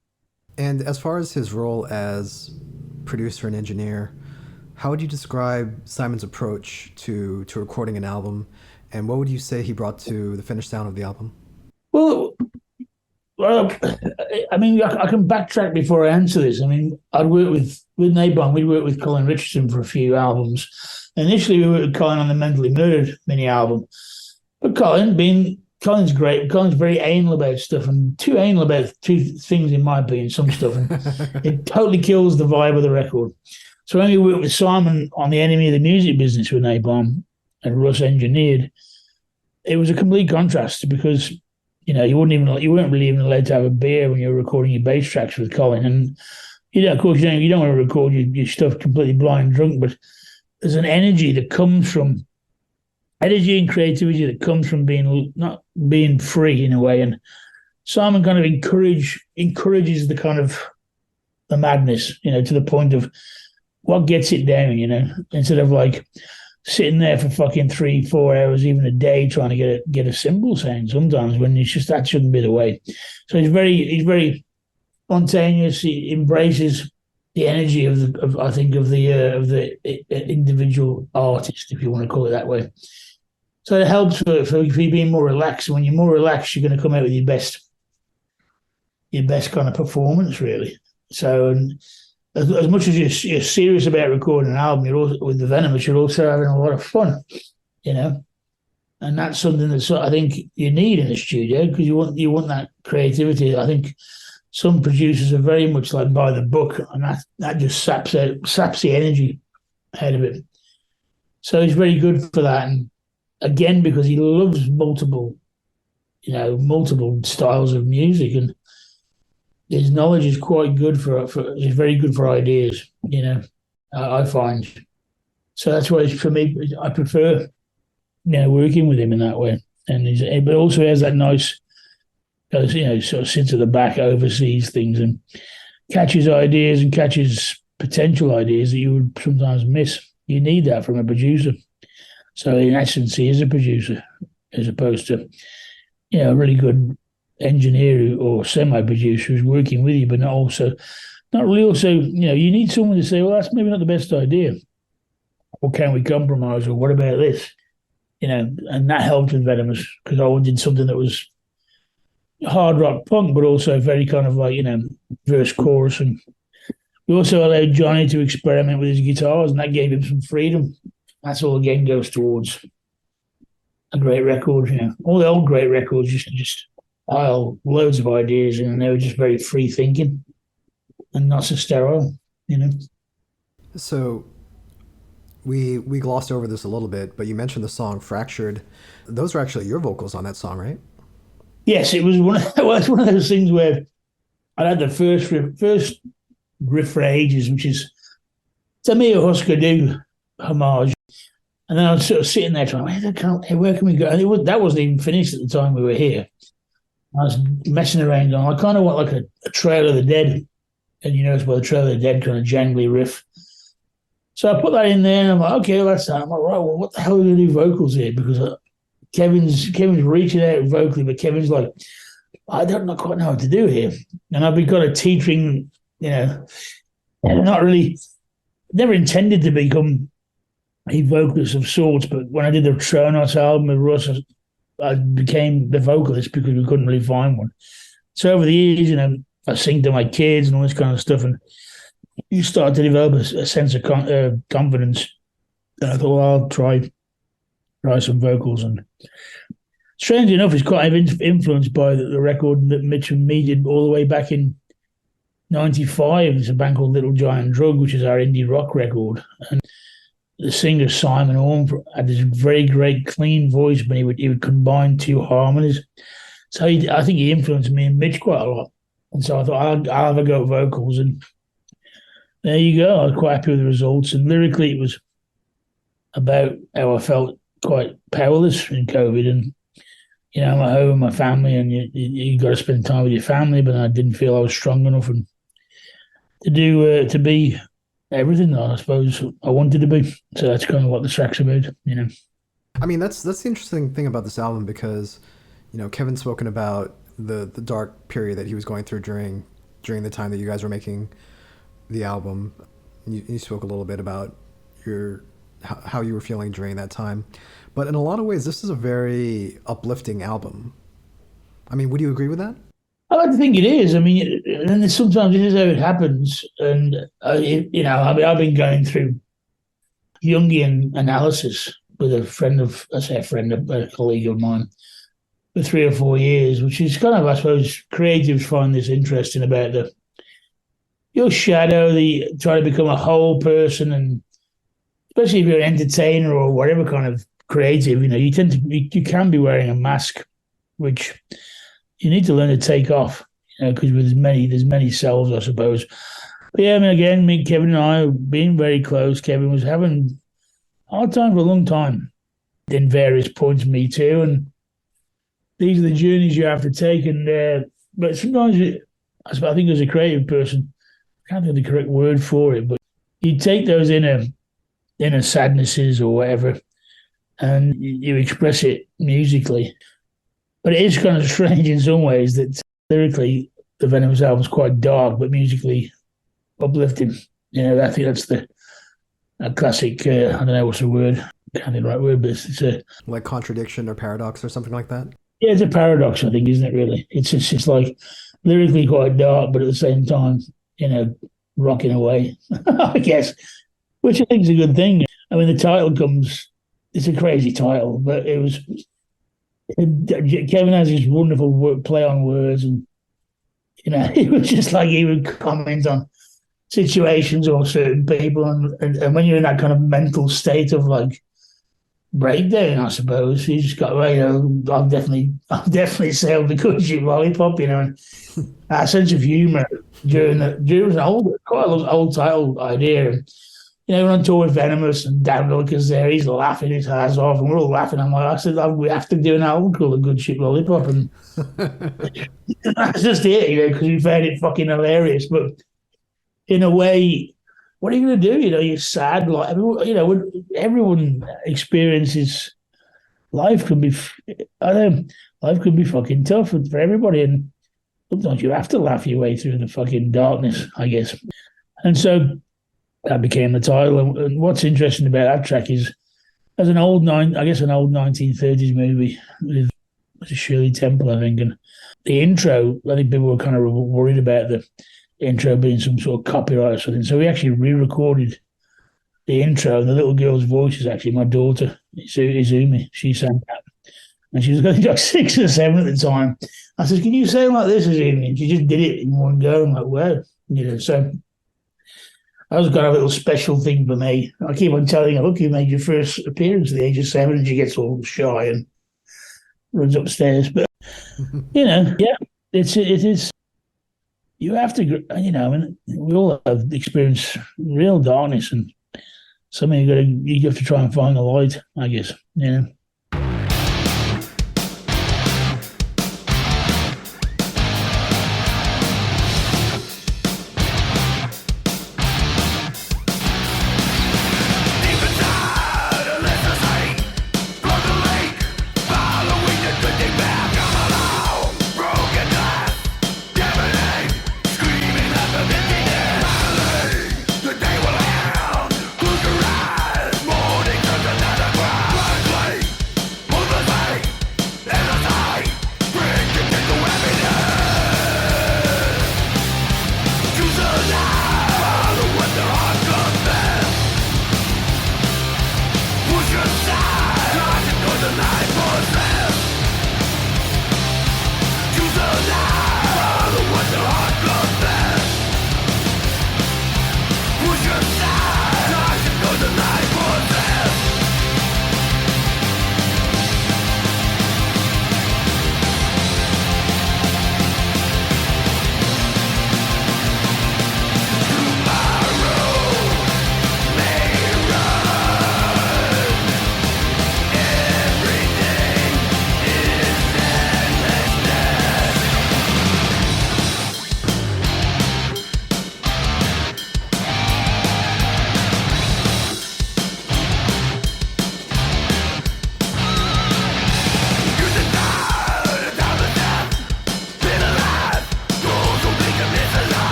And as far as his role as producer and engineer, How would you describe Simon's approach to recording an album, and what would you say he brought to the finished sound of the album? Well, well, I mean, I can backtrack before I answer this. I mean, I'd worked with Napalm. We'd worked with Colin Richardson for a few albums. Initially, we worked with Colin on the Mentally Murdered mini album, but Colin's great. Colin's very anal about stuff, and too anal about two things, in my opinion. Some stuff, and it totally kills the vibe of the record. So when we worked with Simon on the Enemy of the Music Business with Napalm, and Russ engineered, it was a complete contrast because you weren't really even allowed to have a beer when you were recording your bass tracks with Colin. And of course, you don't want to record your stuff completely blind and drunk, but there's an energy and creativity that comes from not being free in a way. And Simon kind of encourages the kind of the madness, to the point of what gets it down, instead of like sitting there for fucking 3-4 hours, even a day, trying to get a cymbal sound sometimes when it's just that shouldn't be the way. So he's very spontaneous. He embraces the energy of the individual artist, if you want to call it that way. So it helps for you being more relaxed. When you're more relaxed, you're going to come out with your best kind of performance, really. So, as much as you're serious about recording an album, you're also, with the Venomous, you're also having a lot of fun, and that's something that I think you need in the studio, because you want that creativity. I think some producers are very much like by the book, and that just saps the energy out of it. So he's very good for that, and again, because he loves multiple styles of music, and his knowledge is quite good he's very good for ideas, I find. So that's why, for me, I prefer, working with him in that way. And but also he has that nice, sort of sits at the back, oversees things, and catches ideas and catches potential ideas that you would sometimes miss. You need that from a producer. So in essence, he is a producer, as opposed to, a really good engineer or semi-producer who's working with you, but not really also, you need someone to say, well, that's maybe not the best idea. Or can we compromise? Or what about this? And that helped with Venomous, because I did something that was hard rock punk, but also very kind of like, verse, chorus. And we also allowed Johnny to experiment with his guitars, and that gave him some freedom. That's all again goes towards a great record. All the old great records just pile loads of ideas, and they were just very free thinking and not so sterile. So we glossed over this a little bit, but you mentioned the song "Fractured." Those are actually your vocals on that song, right? Yes, it was it's one of those things where I had the first riff for ages, which is, to me, a Husker Du homage. And then I was sort of sitting there trying, where can we go? And that wasn't even finished at the time we were here. I was messing around on, I kind of want like a Trail of the Dead. And it's by the Trail of the Dead kind of jangly riff. So I put that in there, and I'm like, okay, well, that's that. I'm like, right, well, what the hell are we going to do vocals here? Because Kevin's reaching out vocally, but Kevin's like, I don't quite know what to do here. And I've been kind of teetering, not really, never intended to become a vocalist of sorts, but when I did the Tronos album with Russ, I became the vocalist because we couldn't really find one. So over the years, I sing to my kids and all this kind of stuff, and you start to develop a sense of confidence. And I thought, well, I'll try some vocals. And strangely enough, it's quite influenced by the record that Mitch and me did all the way back in '95. It's a band called Little Giant Drug, which is our indie rock record. And the singer Simon Orm had this very great clean voice, but he would combine two harmonies. So I think he influenced me and Mitch quite a lot. And so I thought I'll have a go at vocals, and there you go. I was quite happy with the results. And lyrically, it was about how I felt quite powerless in COVID, and I'm at home with my family, and you got to spend time with your family. But I didn't feel I was strong enough and to be everything that I suppose I wanted to be. So that's kind of what the track's about, I mean, that's the interesting thing about this album, because Kevin's spoken about the dark period that he was going through during the time that you guys were making the album. You spoke a little bit about how you were feeling during that time. But in a lot of ways, this is a very uplifting album. I mean, would you agree with that? I like to think it is. I mean, and sometimes it is how it happens. And, I've been going through Jungian analysis with a colleague of mine for 3 or 4 years, which is kind of, I suppose, creatives find this interesting about your shadow, try to become a whole person, and especially if you're an entertainer or whatever kind of creative, you can be wearing a mask, which you need to learn to take off, because there's many selves, I suppose. But yeah, I mean, again, Kevin and I being very close. Kevin was having a hard time for a long time in various points, me too, and these are the journeys you have to take. And but sometimes, I think as a creative person, I can't think of the correct word for it, but you take those inner sadnesses or whatever, and you express it musically. But it is kind of strange in some ways that lyrically the Venomous album is quite dark, but musically uplifting. I think that's a classic. I don't know what's the word. Can't think of the right word, but it's a like contradiction or paradox or something like that. Yeah, it's a paradox, I think, isn't it? Really, it's just like lyrically quite dark, but at the same time, rocking away. I guess, which I think is a good thing. I mean, the title comes. It's a crazy title, but it was. Kevin has this wonderful play on words, and it was just like he would comment on situations or certain people, and when you're in that kind of mental state of like breakdown, I suppose you just got I've definitely sailed the Good Ship Lollipop, and our sense of humour during an old title idea. And, we're on tour with Venomous, and Dan Wilker's there. He's laughing his ass off, and we're all laughing. I said, we have to do an album called The Good Ship Lollipop, and that's just it, because we found it fucking hilarious. But in a way, what are you going to do? You're sad. Like when everyone experiences life can be, life can be fucking tough for everybody, and sometimes you have to laugh your way through the fucking darkness, I guess. And so that became the title. And what's interesting about that track is, as an old 1930s movie with Shirley Temple, I think, and the intro, I think people were kind of worried about the intro being some sort of copyright or something. So we actually re-recorded the intro, and the little girl's voice is actually my daughter, Izumi. She sang that. And she was going like 6 or 7 at the time. I said, "Can you sound like this, Izumi?" And she just did it in one go. I'm like, wow. So that was kind of a little special thing for me. I keep on telling her, look, you made your first appearance at the age of 7, and she gets all shy and runs upstairs. But, yeah, it is. You have to, and we all have experienced real darkness, and something you have to try and find the light, I guess,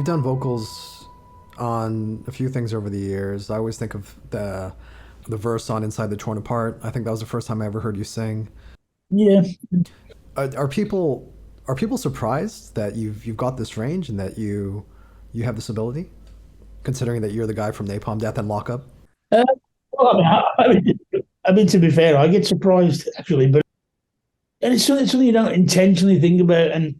you've done vocals on a few things over the years. I always think of the verse on Inside the Torn Apart. I think that was the first time I ever heard you sing. Yeah. Are people surprised that you've got this range and that you have this ability, considering that you're the guy from Napalm Death and Lockup? Uh, well, I mean, to be fair, I get surprised actually, but and it's something you don't intentionally think about. And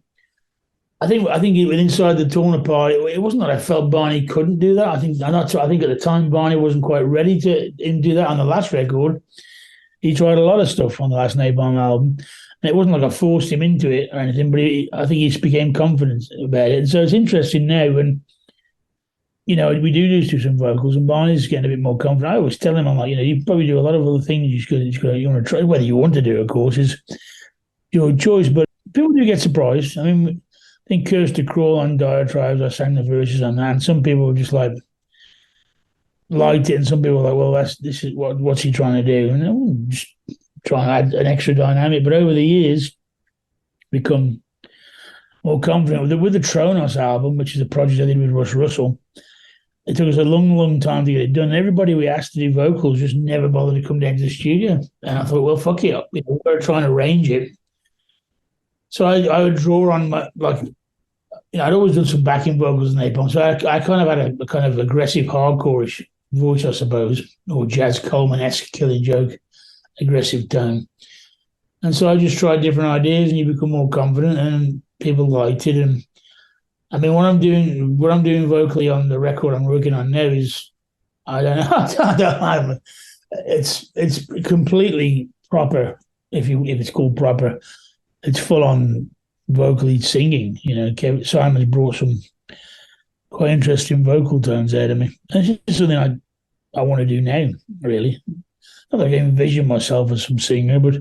I think even inside the torn apart, it wasn't that I felt Barney couldn't do that. I think at the time Barney wasn't quite ready to do that on the last record. He tried a lot of stuff on the last Napalm album, and it wasn't like I forced him into it or anything. But I think he just became confident about it, and so it's interesting now when we do some vocals, and Barney's getting a bit more confident. I always tell him, I'm like, you probably do a lot of other things. You want to try. Whether you want to do it, of course, is your choice. But people do get surprised. I mean, I think Curse to Crawl on Diatribes, I sang the verses on that, and some people were just like liked it, and some people were like, well, this is what's he trying to do, and I'm just trying to add an extra dynamic. But over the years, become more confident with the Tronos album, which is a project I did with Russ Russell. It took us a long, long time to get it done. Everybody we asked to do vocals just never bothered to come down to the studio. And I thought, well, fuck it up. We're trying to arrange it. So I would draw on my, I'd always done some backing vocals in Napalm. So I kind of had a kind of aggressive, hardcore-ish voice, I suppose, or Jazz Coleman-esque Killing Joke, aggressive tone. And so I just tried different ideas, and you become more confident, and people liked it. And I mean, what I'm doing vocally on the record I'm working on now is, I don't know, I don't know. It's completely proper. If it's called proper, it's full on vocally singing. Simon's brought some quite interesting vocal tones out of me. And it's just something I want to do now, really. Not that I can envision myself as some singer, but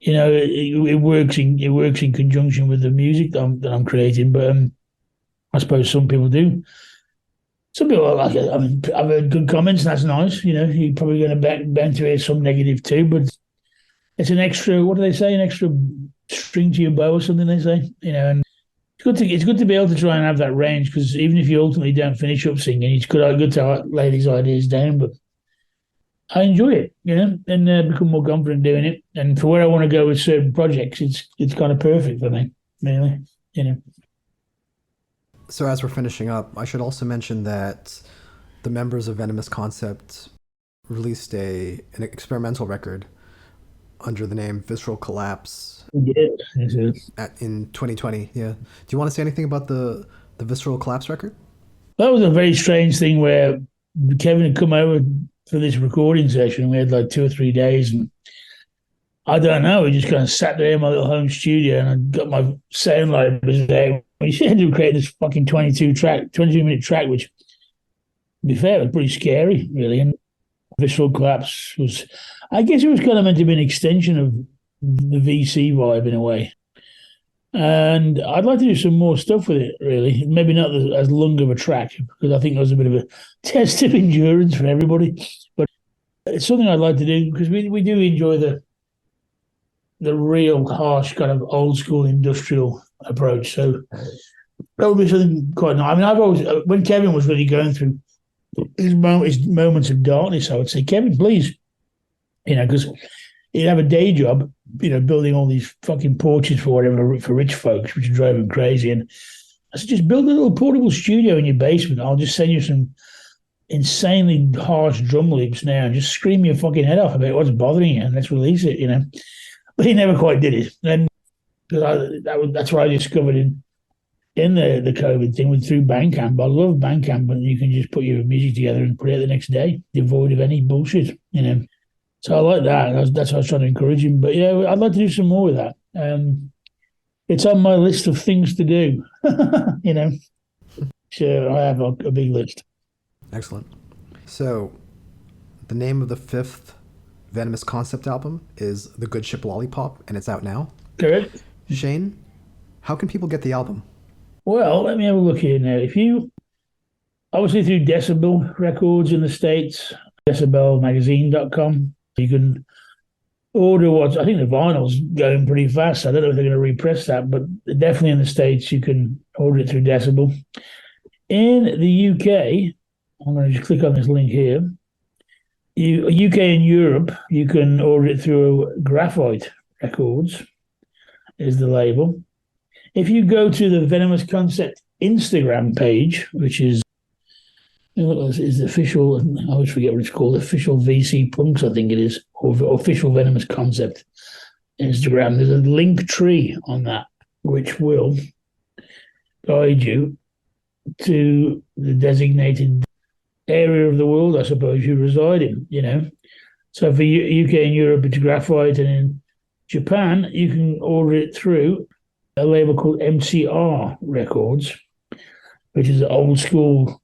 it works in conjunction with the music that I'm creating. But I suppose some people do. Some people like it. I mean, I've heard good comments, and that's nice. You're probably going to bend to hear some negative too, but it's an extra. What do they say? An extra string to your bow, or something they say. And it's good to be able to try and have that range, because even if you ultimately don't finish up singing, it's good to lay these ideas down. But I enjoy it, and become more confident doing it. And for where I want to go with certain projects, it's kind of perfect for me, really. So as we're finishing up, I should also mention that the members of Venomous Concept released an experimental record under the name Visceral Collapse. Yeah, in 2020. Yeah. Do you want to say anything about the Visceral Collapse record? That was a very strange thing where Kevin had come over for this recording session. We had like 2 or 3 days, and I don't know, we just kind of sat there in my little home studio, and I got my sound libraries there. We ended up creating this fucking 22-minute track, which, to be fair, was pretty scary, really. And Visceral Collapse was, I guess it was kind of meant to be an extension of the VC vibe in a way. And I'd like to do some more stuff with it, really. Maybe not as long of a track, because I think that was a bit of a test of endurance for everybody. But it's something I'd like to do, because we do enjoy the real harsh kind of old school industrial approach. So that would be something quite nice. I mean, I've always, when Kevin was really going through his moments of darkness, I would say, Kevin, please, because he'd have a day job, building all these fucking porches for rich folks, which drove him crazy. And I said, just build a little portable studio in your basement. I'll just send you some insanely harsh drum loops now, and just scream your fucking head off about what's bothering you, and let's release it, But he never quite did it. And that's what I discovered in the COVID thing through Bandcamp. I love Bandcamp, and you can just put your music together and put it out the next day, devoid of any bullshit, So I like that. That's what I was trying to encourage him. But I'd like to do some more with that. It's on my list of things to do, So I have a big list. Excellent. So the name of the 5th Venomous Concept album is The Good Ship Lollipop, and it's out now. Correct. Shane, how can people get the album? Well, let me have a look here now. If you, obviously through Decibel Records in the States, decibelmagazine.com, you can order I think the vinyl's going pretty fast. I don't know if they're going to repress that, but definitely in the States you can order it through Decibel. In the UK, I'm going to just click on this link here. UK and Europe, you can order it through Graphite Records, is the label. If you go to the Venomous Concept Instagram page, which is the official, I always forget what it's called, official VC Punks, I think it is, or official Venomous Concept Instagram, there's a link tree on that, which will guide you to the designated area of the world, I suppose, you reside in, So for UK and Europe, it's Graphite, and in Japan, you can order it through a label called MCR Records, which is an old school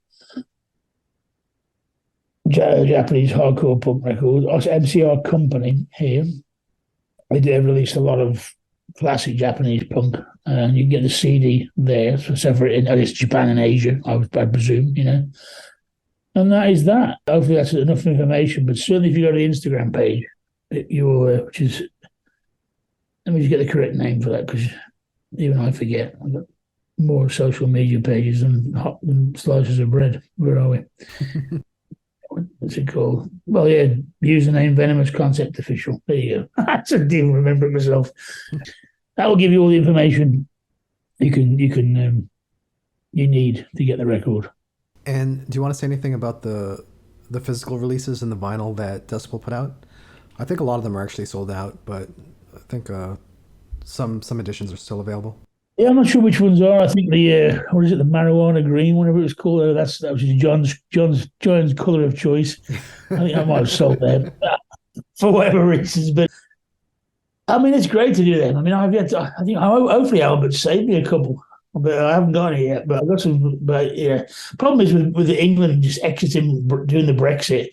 Japanese hardcore punk record. MCR company here. They've released a lot of classic Japanese punk, and you can get the CD there. So for in, I guess, Japan and Asia, I presume, And that is that. Hopefully that's enough information. But certainly if you go to the Instagram page, which is, let me just get the correct name for that, because even I forget. I've got more social media pages than slices of bread. Where are we? What's it called? Well, yeah, username Venomous Concept Official. There you go. I didn't even remember it myself. That will give you all the information you need to get the record. And do you want to say anything about the physical releases and the vinyl that Decibel put out? I think a lot of them are actually sold out, but I think some editions are still available. Yeah, I'm not sure which ones are. I think the what is it, the marijuana green, whatever it was called. That was John's colour of choice. I think I might have sold them for whatever reasons. But I mean, it's great to do them. I mean, hopefully Albert saved me a couple, but I haven't got any yet. But I've got some. But yeah, problem is with England just exiting, doing the Brexit.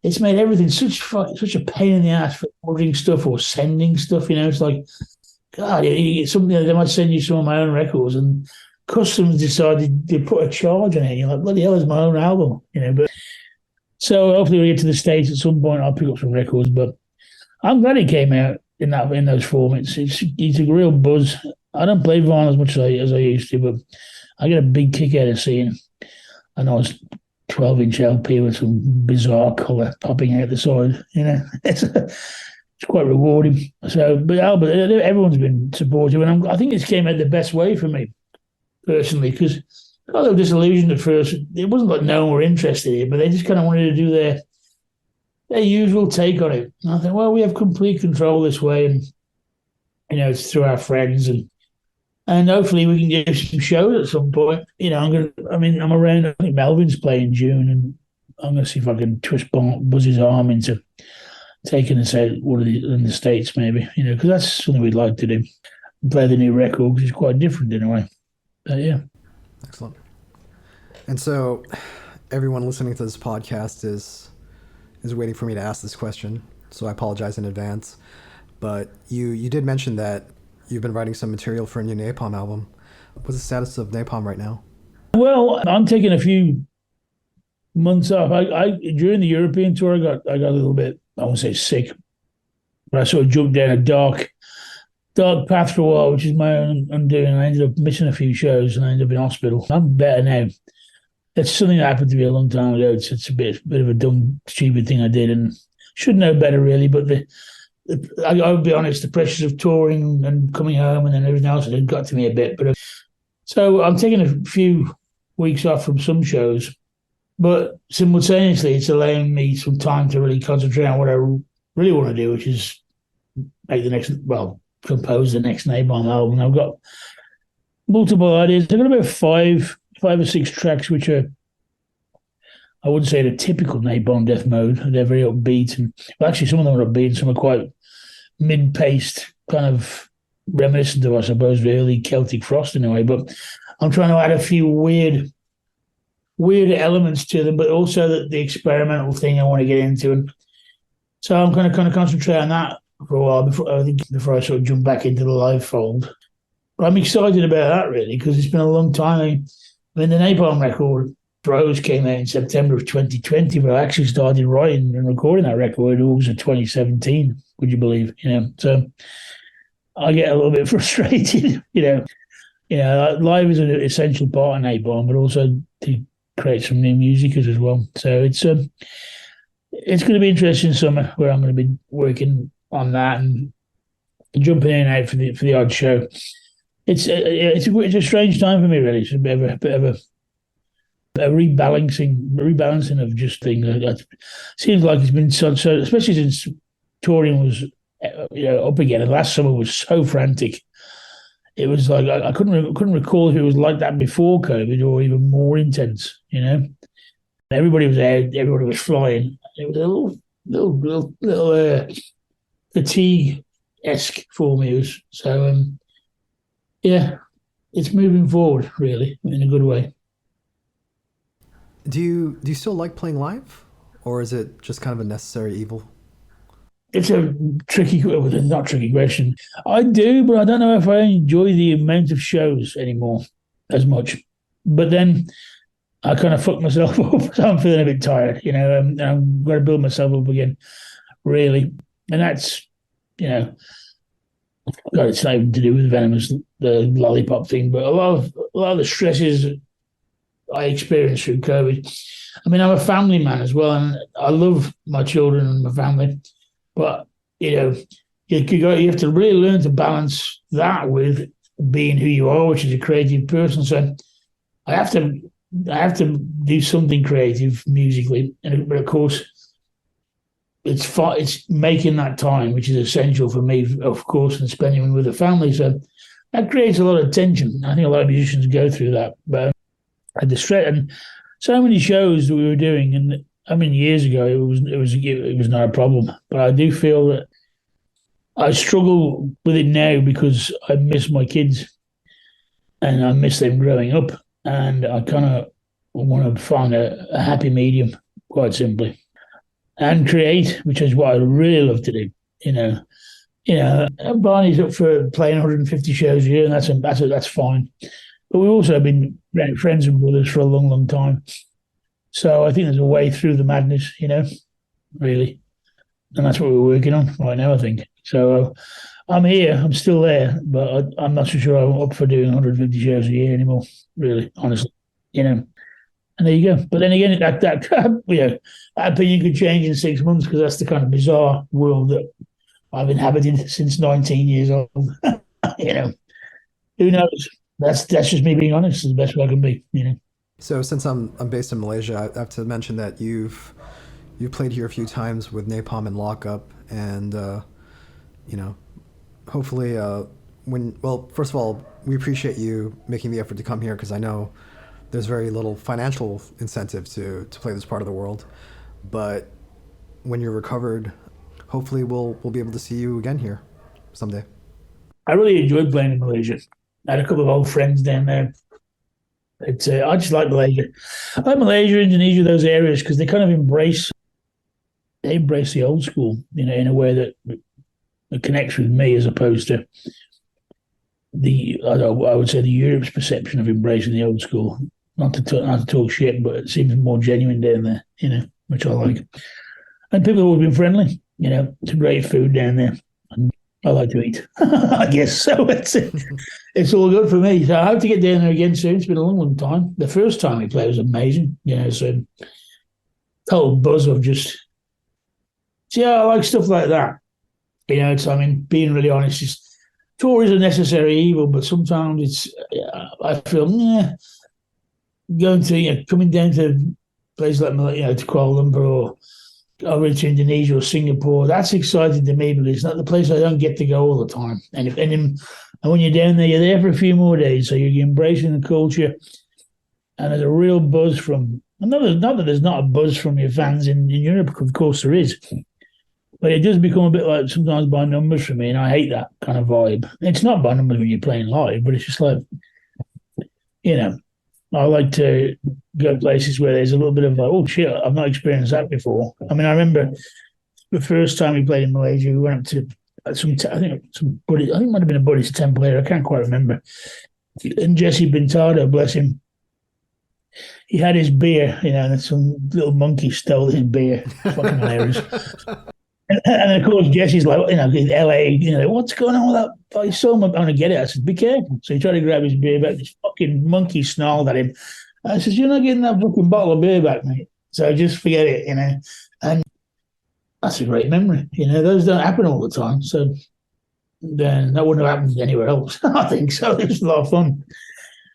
It's made everything such a pain in the ass for ordering stuff or sending stuff. It's like, God, you get something, they might send you some of my own records, and customs decided to put a charge on it. And you're like, bloody hell, it's my own album, But so hopefully we get to the States at some point. I'll pick up some records, but I'm glad it came out in those formats. It's a real buzz. I don't play vinyl as much as I used to, but I get a big kick out of seeing a nice 12-inch LP with some bizarre colour popping out the side. It's quite rewarding. So, but Albert, everyone's been supportive, and I think this came out the best way for me personally, because although disillusioned at first, it wasn't like no one were interested in it, but they just kind of wanted to do their usual take on it. And I thought, well, we have complete control this way, and it's through our friends, and hopefully we can do some shows at some point. I'm around. I think Melvin's playing in June, and I'm going to see if I can twist Buzz's arm into taking us out in the States, maybe, because that's something we'd like to do. Play the new record, because it's quite different in a way. But yeah. Excellent. And so everyone listening to this podcast is waiting for me to ask this question, so I apologize in advance. But you did mention that you've been writing some material for a new Napalm album. What's the status of Napalm right now? Well, I'm taking a few months off. I during the European tour, I got a little bit, I won't say sick, but I sort of jumped down a dark path for a while, which is my own undoing. I ended up missing a few shows, and I ended up in hospital. I'm better now. It's something that happened to me a long time ago. It's a bit of a dumb, stupid thing I did, and should know better, really. But I would be honest, the pressures of touring and coming home and then everything else, it got to me a bit. But so I'm taking a few weeks off from some shows, but simultaneously it's allowing me some time to really concentrate on what I really want to do, which is compose the next Napalm album. I've got multiple ideas. I've got about five or six tracks which are, I wouldn't say, the typical Napalm death mode. They're very upbeat, and actually some of them are upbeat, some are quite mid-paced, kind of reminiscent of, I suppose, the early Celtic Frost in a way. But I'm trying to add a few weird elements to them, but also the experimental thing I want to get into. And so I'm kind of concentrate on that for a while before I sort of jump back into the live fold. But I'm excited about that, really, because it's been a long time. I mean, the Napalm record, Throws, came out in September of 2020, but I actually started writing and recording that record in August of 2017, would you believe? So I get a little bit frustrated, Live is an essential part of Napalm, but also to create some new music as well. So it's going to be interesting summer where I'm going to be working on that and jumping in and out for the odd show. It's a strange time for me, really. It's a bit of a rebalancing of just things. It seems like it's been so, especially since touring was up again. And last summer was so frantic. It was like I couldn't recall if it was like that before COVID or even more intense. Everybody was out, everybody was flying. It was a little fatigue-esque for me. Yeah, it's moving forward really in a good way. Do you still like playing live, or is it just kind of a necessary evil? It's a not tricky question. I do, but I don't know if I enjoy the amount of shows anymore as much. But then I kind of fuck myself up, so I'm feeling a bit tired, and I'm going to build myself up again, really. And that's, got it's nothing to do with Venomous, the lollipop thing, but a lot of the stresses I experienced through COVID. I mean, I'm a family man as well, and I love my children and my family, but you have to really learn to balance that with being who you are, which is a creative person. So I have to do something creative musically, but of course, it's making that time, which is essential for me, of course, and spending it with the family. So that creates a lot of tension. I think a lot of musicians go through that, but the stress and so many shows that we were doing, and I mean, years ago it was not a problem, but I do feel that I struggle with it now because I miss my kids and I miss them growing up, and I kind of want to find a happy medium, quite simply, and create, which is what I really love to do. Barney's up for playing 150 shows a year, and that's fine. But we've also been friends and brothers for a long, long time. So I think there's a way through the madness, really. And that's what we're working on right now, I think. So I'm here, I'm still there, but I'm not so sure I'm up for doing 150 shows a year anymore, really, honestly. And there you go. But then again, that opinion could change in 6 months because that's the kind of bizarre world that I've inhabited since 19 years old. Who knows? That's just me being honest. It's the best way I can be. So since I'm based in Malaysia, I have to mention that you've played here a few times with Napalm and Lockup, and hopefully first of all, we appreciate you making the effort to come here because I know there's very little financial incentive to play this part of the world, but when you're recovered, hopefully we'll be able to see you again here someday. I really enjoyed playing in Malaysia. I had a couple of old friends down there. I just like Malaysia. I like Malaysia, Indonesia, those areas because they kind of embrace the old school, in a way that connects with me as opposed to I would say the Europe's perception of embracing the old school. Not to talk shit, but it seems more genuine down there, which I like. And people have always been friendly, it's great food down there. And I like to eat, I guess. So it's all good for me. So I hope to get down there again soon. It's been a long, long time. The first time we played was amazing, so total buzz of I like stuff like that. Being really honest, tour is a necessary evil, but sometimes I feel, going to, coming down to places like, to Kuala Lumpur or over to Indonesia or Singapore, that's exciting to me, but it's not the place I don't get to go all the time. And when you're down there, you're there for a few more days, so you're embracing the culture, and there's a real buzz from. Not that there's not a buzz from your fans in Europe, of course there is, but it does become a bit like sometimes by numbers for me, and I hate that kind of vibe. It's not by numbers when you're playing live, but it's just like, I like to go places where there's a little bit of like, oh shit, I've not experienced that before. I mean, I remember the first time we played in Malaysia, we went up to I think it might have been a Buddhist temple here. I can't quite remember. And Jesse Bintado, bless him, he had his beer, and some little monkey stole his beer. Fucking hilarious. And of course, Jesse's like, in LA, what's going on with that bloody song? I'm going to get it. I said, be careful. So he tried to grab his beer back. This fucking monkey snarled at him. I said, you're not getting that fucking bottle of beer back, mate. So just forget it, And that's a great memory. Those don't happen all the time. So then that wouldn't have happened anywhere else, I think. So it was a lot of fun.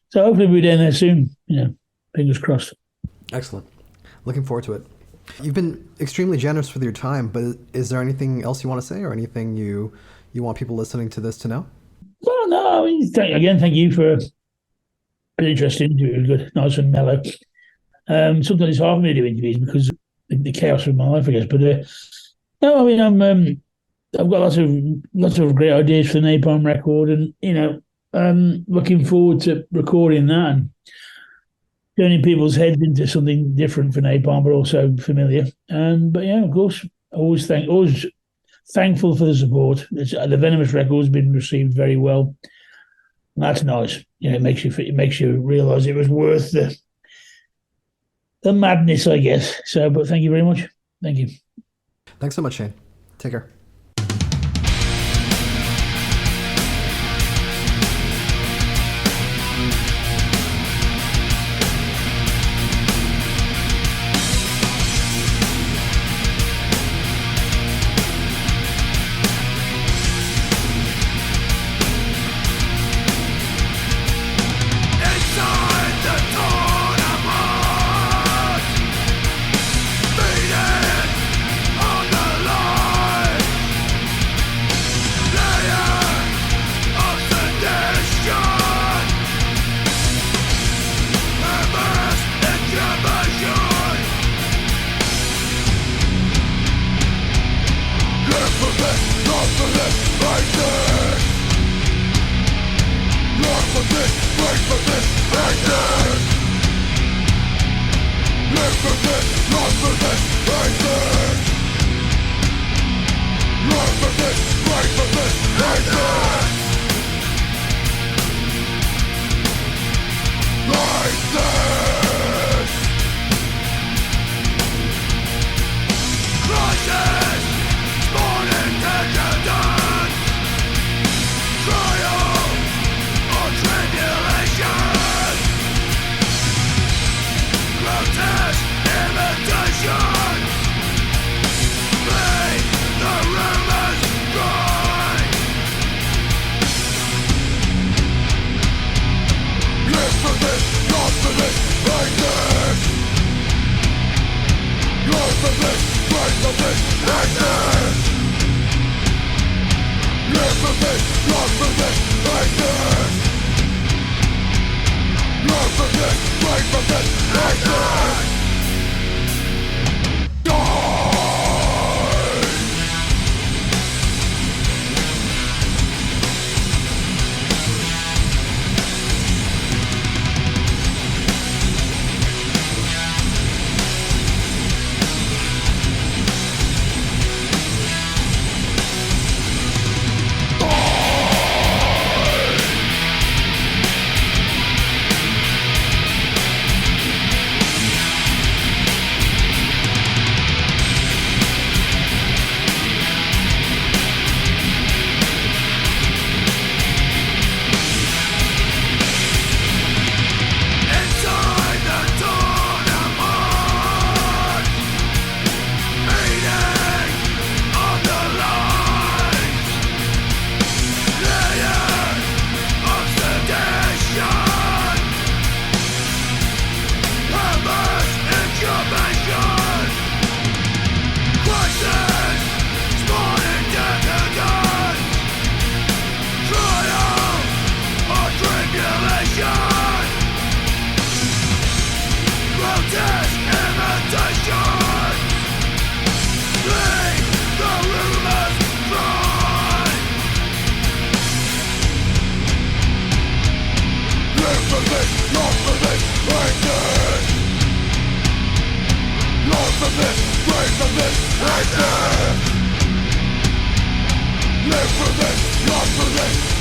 So hopefully we'll be down there soon. Fingers crossed. Excellent. Looking forward to it. You've been extremely generous with your time, but is there anything else you want to say, or anything you want people listening to this to know? Well, no. I mean, thank you for an interesting interview. Good, nice and mellow. Sometimes it's hard for me to do interviews because of the chaos of my life, I guess. But no, I mean, I've got lots of great ideas for the Napalm record, and looking forward to recording that and turning people's heads into something different for Napalm, but also familiar. But yeah, of course, always thankful for the support. The Venomous record's been received very well. And that's nice. It makes you realise it was worth the madness, I guess. So, but thank you very much. Thank you. Thanks so much, Shane. Take care. Live for this, not for this.